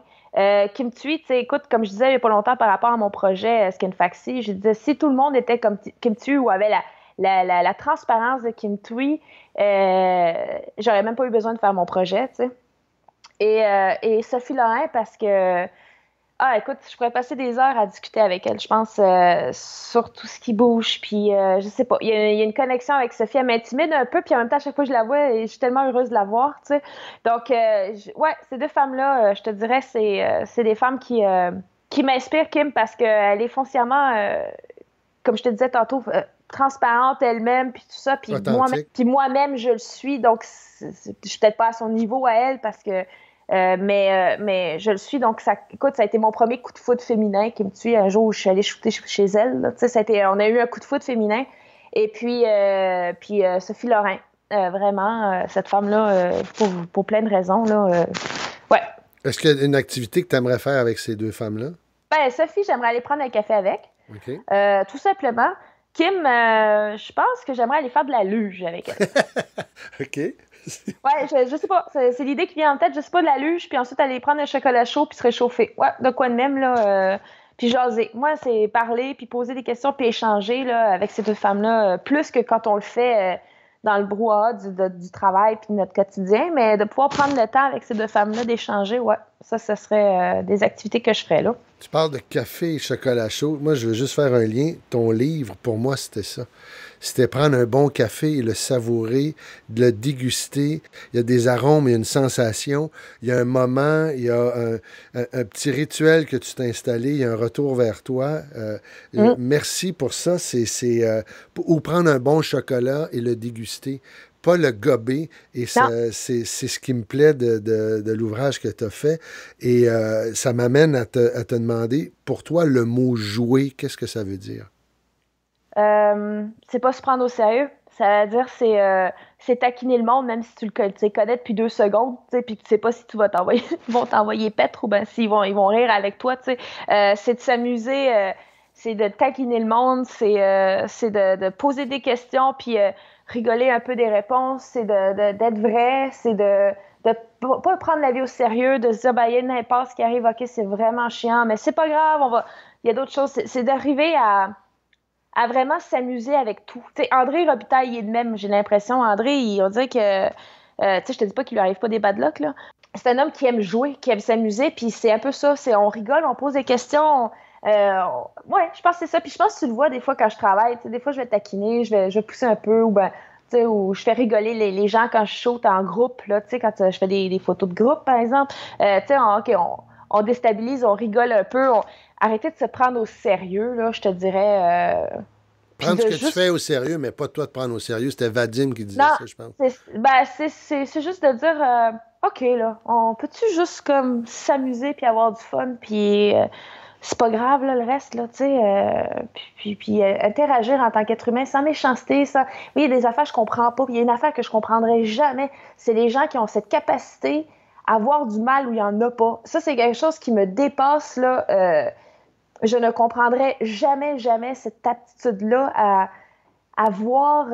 Kim Thuy, tu sais, écoute, comme je disais il n'y a pas longtemps par rapport à mon projet Skin Faxi, je disais, si tout le monde était comme Kim Thuy ou avait la transparence de Kim Thuy, j'aurais même pas eu besoin de faire mon projet, tu sais. Et Sophie Lorrain, parce que, écoute, je pourrais passer des heures à discuter avec elle, je pense, sur tout ce qui bouge, puis je sais pas, il y a une connexion avec Sophie, elle m'intimide un peu, puis en même temps, à chaque fois que je la vois, je suis tellement heureuse de la voir, tu sais. Donc, ces deux femmes-là, je te dirais, c'est des femmes qui m'inspirent, Kim, parce qu'elle est foncièrement, comme je te disais tantôt, transparente elle-même, puis tout ça, puis moi-même, je le suis, donc je suis peut-être pas à son niveau à elle, parce que mais je le suis, donc écoute, ça a été mon premier coup de foudre féminin qui me tue un jour où je suis allée shooter chez elle. Là, on a eu un coup de foudre féminin. Et puis Sophie Lorrain, vraiment, cette femme-là, pour plein de raisons. Là, ouais. Est-ce qu'il y a une activité que tu aimerais faire avec ces deux femmes-là? Ben, Sophie, j'aimerais aller prendre un café avec. OK. Tout simplement. Kim, je pense que j'aimerais aller faire de la luge avec elle. OK. Ouais, je sais pas. C'est l'idée qui vient en tête. Je sais pas, de la luge, puis ensuite aller prendre un chocolat chaud puis se réchauffer. Ouais, de quoi de même, là. Puis jaser. Moi, c'est parler, puis poser des questions, puis échanger là, avec ces deux femmes-là, plus que quand on le fait dans le brouhaha du travail puis de notre quotidien. Mais de pouvoir prendre le temps avec ces deux femmes-là, d'échanger, ouais, ça serait des activités que je ferais là. Tu parles de café et chocolat chaud. Moi, je veux juste faire un lien. Ton livre, pour moi, c'était ça. C'était prendre un bon café et le savourer, de le déguster. Il y a des arômes, il y a une sensation, il y a un moment, il y a un petit rituel que tu t'es installé, il y a un retour vers toi. Merci pour ça. Ou prendre un bon chocolat et le déguster. Pas le gober, et c'est ce qui me plaît de l'ouvrage que tu as fait. Et ça m'amène à te demander, pour toi, le mot « jouer », qu'est-ce que ça veut dire? C'est pas se prendre au sérieux. Ça veut dire c'est taquiner le monde, même si tu le connais depuis 2 secondes, puis tu sais pas si tu vas ils vont t'envoyer pêtre ou ben s'ils vont rire avec toi. C'est de s'amuser, c'est de taquiner le monde, c'est de poser des questions, puis rigoler un peu des réponses, c'est d'être vrai, c'est de pas prendre la vie au sérieux, de se dire, il y a une impasse qui arrive, ok, c'est vraiment chiant, mais c'est pas grave, il y a d'autres choses. C'est d'arriver à vraiment s'amuser avec tout. T'sais, André Robitaille, il est de même, j'ai l'impression. André, on dirait que, je te dis pas qu'il lui arrive pas des bad luck, là. C'est un homme qui aime jouer, qui aime s'amuser, puis c'est un peu ça, on rigole, on pose des questions, ouais, je pense que c'est ça. Puis je pense que tu le vois des fois quand je travaille. Des fois, je vais taquiner, je vais pousser un peu, ou je fais rigoler les gens quand je shoot en groupe, là, quand je fais des photos de groupe, par exemple. On déstabilise, on rigole un peu. Arrêtez de se prendre au sérieux, là, je te dirais. Prendre ce que tu fais au sérieux, mais pas toi de prendre au sérieux. C'était Vadim qui disait ça, je pense. C'est juste de dire, OK, là, on peut-tu juste comme s'amuser puis avoir du fun, puis c'est pas grave, là, le reste, là, tu sais. Puis interagir en tant qu'être humain sans méchanceté, ça. Oui, il y a des affaires que je comprends pas. Puis il y a une affaire que je comprendrai jamais. C'est les gens qui ont cette capacité à voir du mal où il y en a pas. Ça, c'est quelque chose qui me dépasse, là. Je ne comprendrai jamais, jamais cette aptitude-là à voir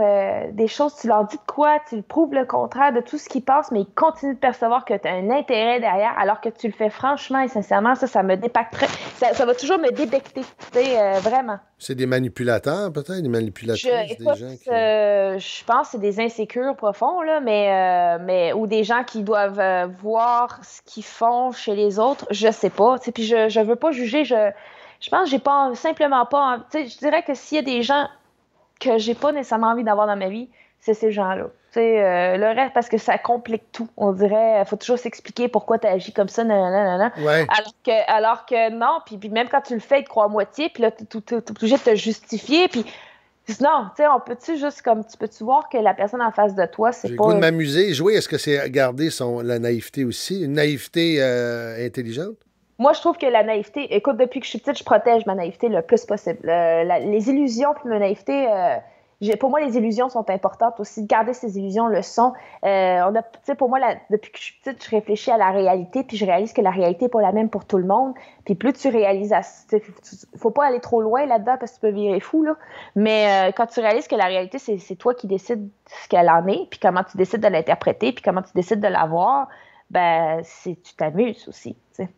des choses. Tu leur dis de quoi, tu prouves le contraire de tout ce qu'ils pensent, mais ils continuent de percevoir que tu as un intérêt derrière, alors que tu le fais franchement et sincèrement. Ça me dépacterait. Ça va toujours me débecter, tu sais, vraiment. C'est des manipulateurs, peut-être, des manipulatrices, Écoute, des gens qui... je pense que c'est des insécures profonds, là, mais ou des gens qui doivent voir ce qu'ils font chez les autres, je sais pas. Puis je veux pas juger, je pense que j'ai pas simplement pas... Je dirais que s'il y a des gens que j'ai pas nécessairement envie d'avoir dans ma vie, c'est ces gens-là. Le reste, parce que ça complique tout. On dirait, il faut toujours s'expliquer pourquoi tu agis comme ça, nanana. Ouais. Alors que non, puis même quand tu le fais, ils te croient à moitié, puis là, tu es obligé de te justifier, puis non, tu sais, on peut-tu juste comme, tu peux-tu voir que la personne en face de toi, c'est J'ai pas... le goût de m'amuser. Jouer, est-ce que c'est garder la naïveté aussi? Une naïveté intelligente? Moi, je trouve que la naïveté... Écoute, depuis que je suis petite, je protège ma naïveté le plus possible. Les illusions puis ma naïveté... pour moi, les illusions sont importantes aussi. Garder ces illusions le sont. Pour moi, depuis que je suis petite, je réfléchis à la réalité, puis je réalise que la réalité n'est pas la même pour tout le monde. Puis plus tu réalises... Faut pas aller trop loin là-dedans parce que tu peux virer fou, là. Mais quand tu réalises que la réalité, c'est toi qui décides ce qu'elle en est, puis comment tu décides de l'interpréter, puis comment tu décides de la voir, ben, tu t'amuses aussi, tu sais.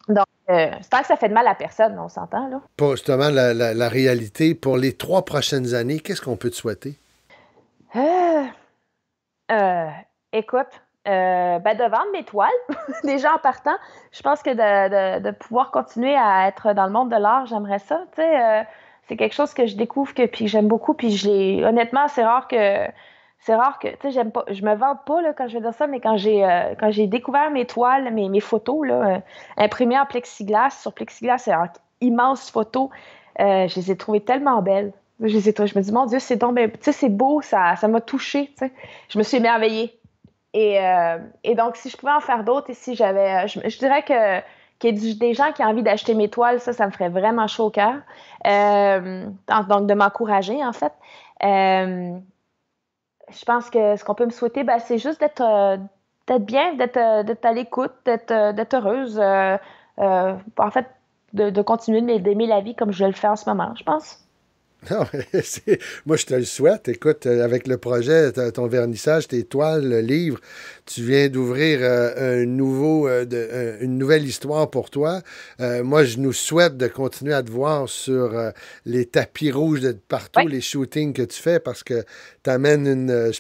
Donc, tant que ça fait de mal à personne, on s'entend, là. Pour justement la réalité, pour les 3 prochaines années, qu'est-ce qu'on peut te souhaiter? Écoute, de vendre mes toiles, déjà en partant, je pense que de pouvoir continuer à être dans le monde de l'art, j'aimerais ça, tu sais. C'est quelque chose que je découvre puis que j'aime beaucoup, puis honnêtement, c'est rare que, tu sais, j'aime pas, je me vante pas, là, quand je vais dire ça, mais quand j'ai découvert mes toiles, mes photos, là, imprimées en plexiglas, sur plexiglas, c'est en immenses photos, je les ai trouvées tellement belles. Je me dis, mon Dieu, c'est donc, tu sais, c'est beau, ça m'a touchée, tu sais. Je me suis émerveillée. Et donc, si je pouvais en faire d'autres, et si j'avais, je dirais qu'il y a des gens qui ont envie d'acheter mes toiles, ça me ferait vraiment chaud au cœur. Donc, de m'encourager, en fait. Je pense que ce qu'on peut me souhaiter, c'est juste d'être bien, d'être à l'écoute, d'être heureuse. En fait, de continuer d'aimer la vie comme je le fais en ce moment, je pense. Non, moi, je te le souhaite. Écoute, avec le projet, ton vernissage, tes toiles, le livre, tu viens d'ouvrir une nouvelle histoire pour toi. Moi, je nous souhaite de continuer à te voir sur les tapis rouges de partout, les shootings que tu fais, parce que tu amènes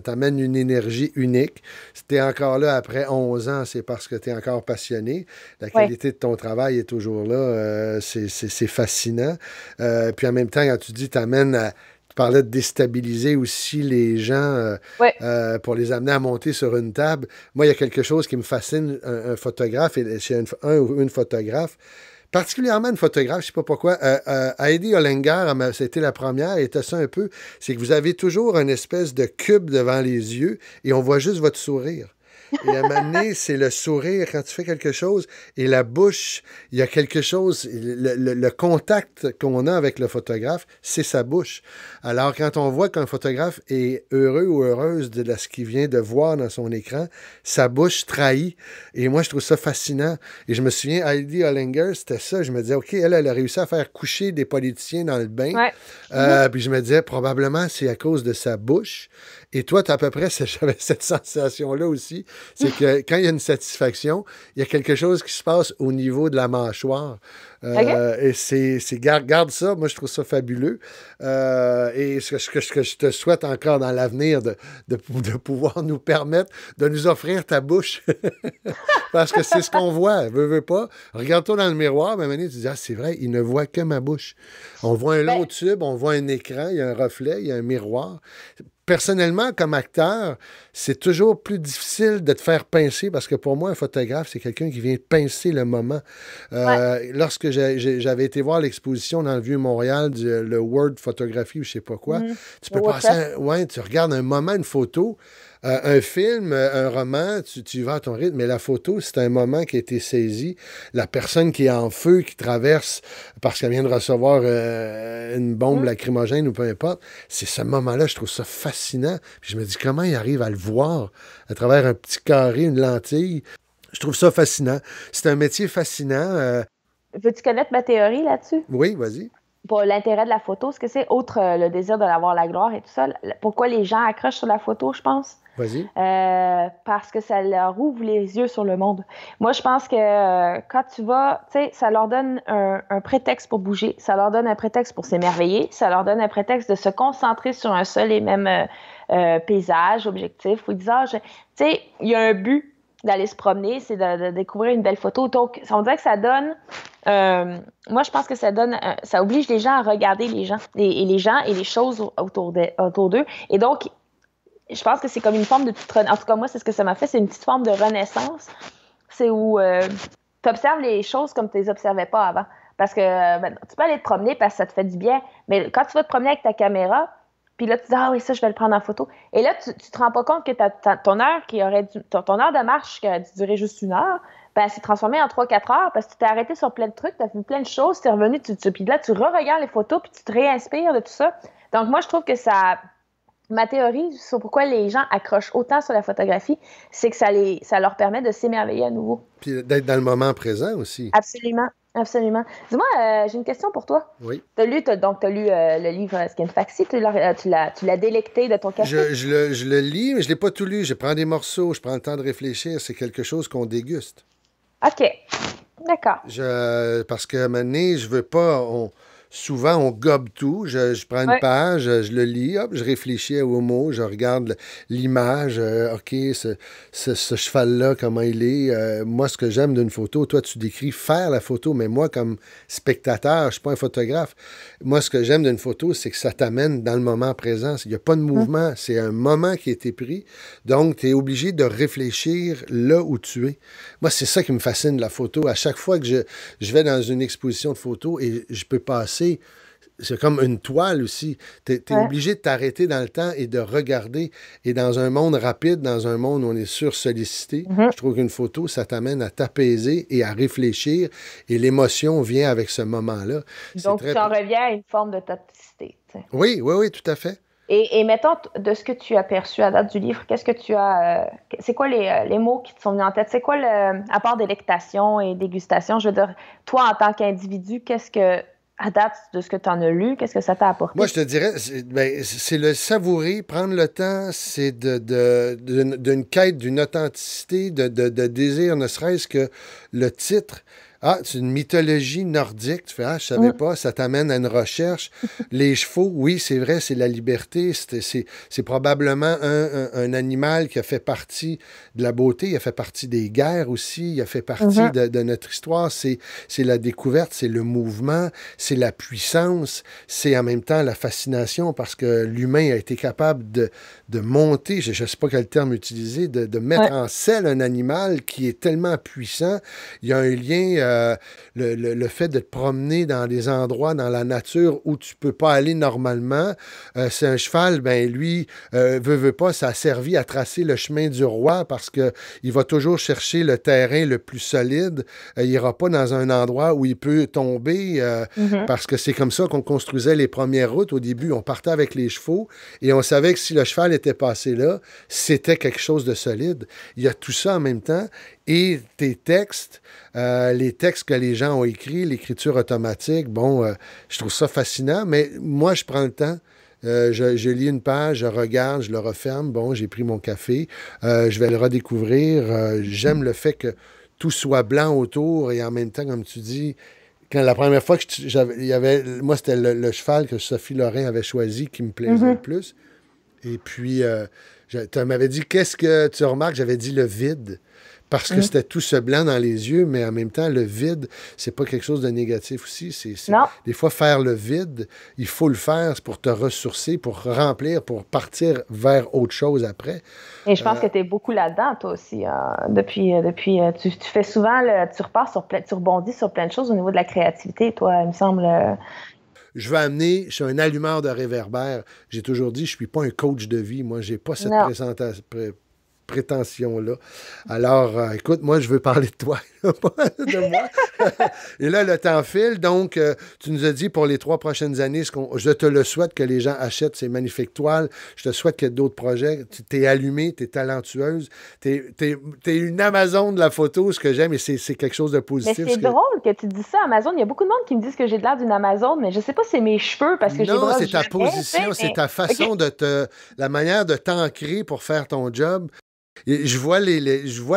t'amènes une énergie unique. Si tu es encore là après 11 ans, c'est parce que tu es encore passionné. La qualité de ton travail est toujours là. C'est fascinant. Puis en même temps, quand tu dis tu parlais de déstabiliser aussi les gens pour les amener à monter sur une table. Moi, il y a quelque chose qui me fascine, un photographe, et chez un ou une photographe, particulièrement une photographe, je ne sais pas pourquoi, Heidi Hollinger, c'était la première, et ça un peu, c'est que vous avez toujours une espèce de cube devant les yeux et on voit juste votre sourire. Et à un moment donné, c'est le sourire quand tu fais quelque chose et la bouche, il y a quelque chose, le contact qu'on a avec le photographe, c'est sa bouche. Alors, quand on voit qu'un photographe est heureux ou heureuse de ce qu'il vient de voir dans son écran, sa bouche trahit. Et moi, je trouve ça fascinant. Et je me souviens, Heidi Hollinger, c'était ça. Je me disais, OK, elle a réussi à faire coucher des politiciens dans le bain. Puis je me disais, probablement, c'est à cause de sa bouche. Et toi, tu as à peu près, j'avais cette sensation-là aussi, c'est que quand il y a une satisfaction, il y a quelque chose qui se passe au niveau de la mâchoire. Et garde ça, moi je trouve ça fabuleux. Et ce que je te souhaite encore dans l'avenir, de pouvoir nous permettre de nous offrir ta bouche. Parce que c'est ce qu'on voit, veux pas. Regarde-toi dans le miroir, mais maintenant tu dis, c'est vrai, il ne voit que ma bouche. On voit un long tube, on voit un écran, il y a un reflet, il y a un miroir. Personnellement, comme acteur, c'est toujours plus difficile de te faire pincer parce que pour moi, un photographe, c'est quelqu'un qui vient pincer le moment. Lorsque j'avais été voir l'exposition dans le Vieux-Montréal, le World Photography ou je sais pas quoi, tu peux passer... tu regardes un moment, une photo, Un film, un roman, tu vas à ton rythme, mais la photo, c'est un moment qui a été saisi. La personne qui est en feu, qui traverse parce qu'elle vient de recevoir une bombe lacrymogène ou peu importe, c'est ce moment-là, je trouve ça fascinant. Puis je me dis, comment il arrive à le voir à travers un petit carré, une lentille? Je trouve ça fascinant. C'est un métier fascinant. Veux-tu connaître ma théorie là-dessus? Oui, vas-y. Pour l'intérêt de la photo, ce que c'est, outre le désir de l'avoir la gloire et tout ça, pourquoi les gens accrochent sur la photo, je pense? Vas-y. Parce que ça leur ouvre les yeux sur le monde. Moi, je pense que quand tu vas, tu sais, ça leur donne un prétexte pour bouger, ça leur donne un prétexte pour s'émerveiller, ça leur donne un prétexte de se concentrer sur un seul et même paysage, objectif, où ils disent, tu sais, il y a un but d'aller se promener, c'est de découvrir une belle photo. Donc, on dirait que ça donne... moi, je pense que ça oblige les gens à regarder les gens et les gens et les choses autour d'eux. Et donc, je pense que c'est comme une forme de... En tout cas, moi, c'est ce que ça m'a fait. C'est une petite forme de renaissance. C'est où tu observes les choses comme tu les observais pas avant. Parce que tu peux aller te promener parce que ça te fait du bien. Mais quand tu vas te promener avec ta caméra... Puis là, tu dis, ah oui, ça, je vais le prendre en photo. Et là, tu te rends pas compte que ton heure de marche qui aurait dû durer juste 1 heure, ben, s'est transformée en 3-4 heures parce que tu t'es arrêté sur plein de trucs, tu as vu plein de choses, tu es revenu, puis là, tu re-regardes les photos, puis tu te réinspires de tout ça. Donc, moi, je trouve que ma théorie sur pourquoi les gens accrochent autant sur la photographie, c'est que ça leur permet de s'émerveiller à nouveau. Puis d'être dans le moment présent aussi. Absolument. Absolument. Dis-moi, j'ai une question pour toi. Oui. Tu as lu le livre Skin Faxi, tu l'as délecté de ton café? Je le lis, mais je ne l'ai pas tout lu. Je prends des morceaux, je prends le temps de réfléchir. C'est quelque chose qu'on déguste. OK. D'accord. Parce que maintenant, je veux pas... Souvent, on gobe tout. Je prends une page, je le lis, hop, je réfléchis aux mots, je regarde l'image. OK, ce cheval-là, comment il est. Moi, ce que j'aime d'une photo, toi, tu décris faire la photo, mais moi, comme spectateur, je ne suis pas un photographe. Moi, ce que j'aime d'une photo, c'est que ça t'amène dans le moment présent. Il n'y a pas de mouvement. C'est un moment qui a été pris. Donc, tu es obligé de réfléchir là où tu es. Moi, c'est ça qui me fascine, la photo. À chaque fois que je vais dans une exposition de photos et je peux passer, c'est comme une toile aussi. Tu es obligé de t'arrêter dans le temps et de regarder. Et dans un monde rapide, dans un monde où on est sursollicité, je trouve qu'une photo, ça t'amène à t'apaiser et à réfléchir. Et l'émotion vient avec ce moment-là. Donc, tu en reviens à une forme de toxicité. Oui, tout à fait. Et mettons, de ce que tu as perçu à date du livre, qu'est-ce que tu as... c'est quoi les mots qui te sont venus en tête? C'est quoi à part délectation et dégustation, je veux dire, toi, en tant qu'individu, qu'est-ce que... À date de ce que tu en as lu, qu'est-ce que ça t'a apporté? Moi, je te dirais, c'est le savourer, prendre le temps, c'est d'une quête, d'une authenticité, de désir, ne serait-ce que le titre. Ah, c'est une mythologie nordique. Tu fais, je savais pas, ça t'amène à une recherche. Les chevaux, oui, c'est vrai, c'est la liberté. C'est probablement un animal qui a fait partie de la beauté, il a fait partie des guerres aussi, il a fait partie de notre histoire. C'est la découverte, c'est le mouvement, c'est la puissance, c'est en même temps la fascination parce que l'humain a été capable de monter, je ne sais pas quel terme utiliser, de mettre en selle un animal qui est tellement puissant. Il y a un lien... le fait de te promener dans des endroits, dans la nature où tu peux pas aller normalement. C'est un cheval, ben lui, veut pas, ça a servi à tracer le chemin du roi parce que il va toujours chercher le terrain le plus solide. Il ira pas dans un endroit où il peut tomber parce que c'est comme ça qu'on construisait les premières routes. Au début, on partait avec les chevaux et on savait que si le cheval était passé là, c'était quelque chose de solide. Il y a tout ça en même temps. Et tes textes, les textes que les gens ont écrits, l'écriture automatique, je trouve ça fascinant, mais moi, je prends le temps. Je lis une page, je regarde, je le referme. J'ai pris mon café. Je vais le redécouvrir. J'aime le fait que tout soit blanc autour et en même temps, comme tu dis, quand la première fois que moi, c'était le cheval que Sophie Lorrain avait choisi qui me plaisait le plus. Et puis, tu m'avais dit, qu'est-ce que tu remarques? J'avais dit le vide. Parce que c'était tout ce blanc dans les yeux, mais en même temps, le vide, c'est pas quelque chose de négatif aussi. Des fois, faire le vide, il faut le faire pour te ressourcer, pour remplir, pour partir vers autre chose après. Et je pense que tu es beaucoup là-dedans, toi aussi. Depuis tu fais souvent, tu rebondis sur plein de choses au niveau de la créativité, toi, il me semble. je veux amener, je suis un allumeur de réverbère. J'ai toujours dit, je ne suis pas un coach de vie. Moi, je n'ai pas cette prétention-là. Alors, écoute, moi, je veux parler de toi, pas de moi. Et là, le temps file. Donc, tu nous as dit pour les 3 prochaines années, je te le souhaite que les gens achètent ces magnifiques toiles. Je te souhaite qu'il y ait d'autres projets. Tu es allumée, tu es talentueuse. Tu es une Amazon de la photo, ce que j'aime, et c'est quelque chose de positif. Mais c'est drôle que tu dis ça, Amazon. Il y a beaucoup de monde qui me disent que j'ai de l'air d'une Amazon, mais je ne sais pas si c'est mes cheveux parce que j'ai Non, c'est ta position, c'est ta façon la manière de t'ancrer pour faire ton job. Et je vois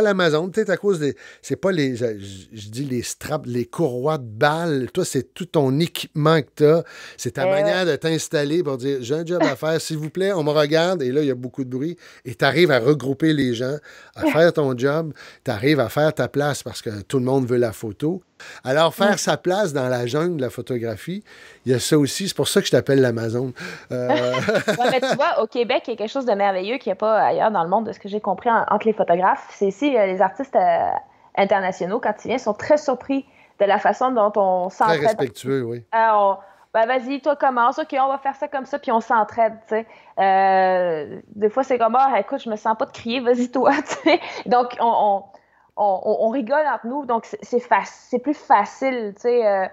l'Amazon, peut-être à cause des... C'est pas les... Je dis les straps, les courroies de balles. Toi, c'est tout ton équipement que tu as. C'est ta manière de t'installer pour dire, j'ai un job à faire, s'il vous plaît, on me regarde. Et là, il y a beaucoup de bruit. Et tu arrives à regrouper les gens, à faire ton job. Tu arrives à faire ta place parce que tout le monde veut la photo. Alors, faire sa place dans la jungle de la photographie, il y a ça aussi. C'est pour ça que je t'appelle l'Amazon. Mais tu vois, au Québec, il y a quelque chose de merveilleux qu'il n'y a pas ailleurs dans le monde, de ce que j'ai compris entre les photographes. C'est ici, les artistes internationaux, quand ils viennent, sont très surpris de la façon dont on s'entraide. Très respectueux, oui. Ben vas-y, toi commence, OK, on va faire ça comme ça, puis on s'entraide, tu sais. Des fois, c'est comme, écoute, je me sens pas de crier, vas-y toi, tu sais. Donc, on rigole entre nous, donc c'est plus facile, tu sais,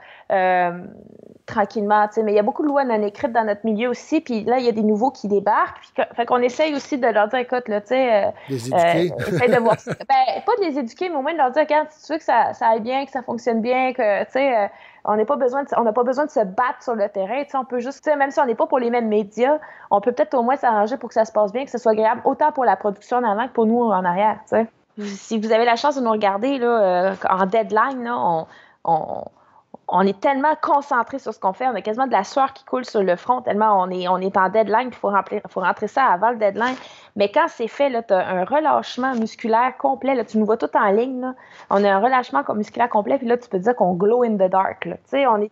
tranquillement, tu sais. Mais il y a beaucoup de lois non écrites dans notre milieu aussi, puis là, il y a des nouveaux qui débarquent, puis fait qu'on essaye aussi de leur dire, écoute, là, tu sais... les éduquer. Essaye de voir... pas de les éduquer, mais au moins de leur dire, regarde, si tu veux que ça aille bien, que ça fonctionne bien, que, tu sais... on n'a pas besoin de se battre sur le terrain, tu sais, on peut juste, même si on n'est pas pour les mêmes médias, on peut peut-être au moins s'arranger pour que ça se passe bien, que ce soit agréable, autant pour la production en avant que pour nous en arrière, tu sais. Si vous avez la chance de nous regarder là, en deadline, là, on est tellement concentré sur ce qu'on fait, on a quasiment de la sueur qui coule sur le front, tellement on est en deadline, il faut rentrer ça avant le deadline. Mais quand c'est fait, tu as un relâchement musculaire complet, là, tu nous vois tout en ligne, là. On a un relâchement musculaire complet, puis là, tu peux dire qu'on glow in the dark. Tu sais, on est...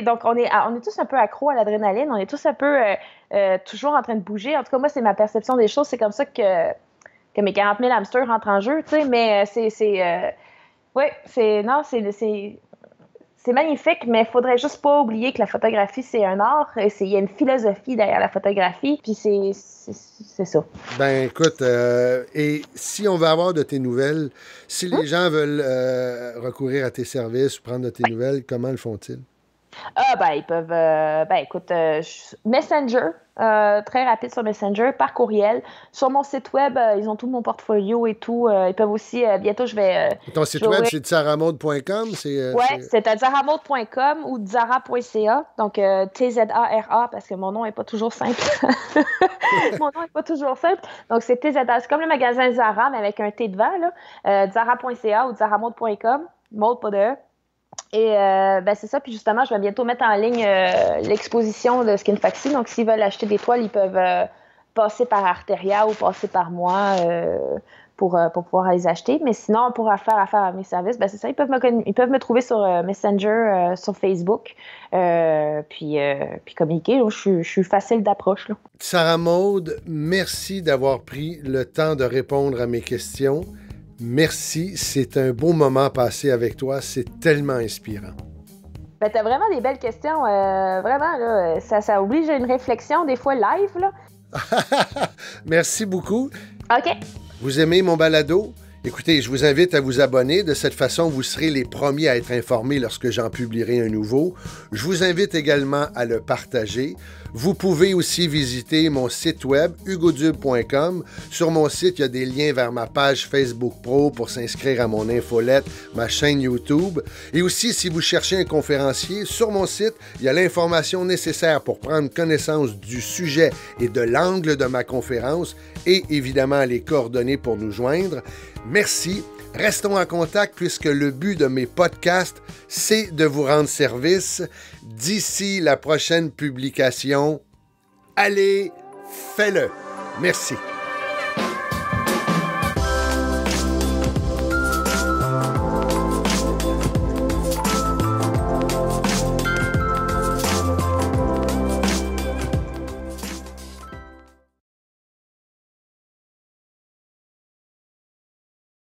donc, on est tous un peu accros à l'adrénaline, on est tous un peu toujours en train de bouger. En tout cas, moi, c'est ma perception des choses, c'est comme ça que mes 40 000 hamsters rentrent en jeu, tu sais, mais c'est magnifique, mais il faudrait juste pas oublier que la photographie, c'est un art, et il y a une philosophie derrière la photographie, puis c'est ça. Ben écoute, et si on veut avoir de tes nouvelles, si les gens veulent recourir à tes services ou prendre de tes nouvelles, comment le font-ils? Ils peuvent, écoute, Messenger, très rapide sur Messenger, par courriel. Sur mon site web, ils ont tout mon portfolio et tout. Ils peuvent aussi, bientôt, je vais... Ton site web, c'est tsaramaude.com? Oui, c'est à tsaramaude.com ou zara.ca. Donc, T-Z-A-R-A, parce que mon nom n'est pas toujours simple. Mon nom n'est pas toujours simple. Donc, c'est T-Z-A. C'est comme le magasin Zara, mais avec un T devant, là. Zara.ca ou tsaramaude.com. Maude, pas de E. Et c'est ça, puis justement, je vais bientôt mettre en ligne l'exposition de Skin Factory. Donc, s'ils veulent acheter des toiles, ils peuvent passer par Arteria ou passer par moi pour pouvoir les acheter. Mais sinon, pour faire affaire à mes services, c'est ça, ils peuvent me trouver sur Messenger, sur Facebook, puis communiquer. Donc, je suis facile d'approche. Sarah Maude, merci d'avoir pris le temps de répondre à mes questions. Merci, c'est un beau moment passé avec toi, c'est tellement inspirant. T'as vraiment des belles questions, vraiment, là, ça oblige à une réflexion, des fois live, là. Merci beaucoup. OK. Vous aimez mon balado? Écoutez, je vous invite à vous abonner. De cette façon, vous serez les premiers à être informés lorsque j'en publierai un nouveau. Je vous invite également à le partager. Vous pouvez aussi visiter mon site web, hugodube.com. Sur mon site, il y a des liens vers ma page Facebook Pro pour s'inscrire à mon infolette, ma chaîne YouTube. Et aussi, si vous cherchez un conférencier, sur mon site, il y a l'information nécessaire pour prendre connaissance du sujet et de l'angle de ma conférence et évidemment les coordonnées pour nous joindre. Merci. Restons en contact puisque le but de mes podcasts, c'est de vous rendre service. D'ici la prochaine publication, allez, fais-le. Merci.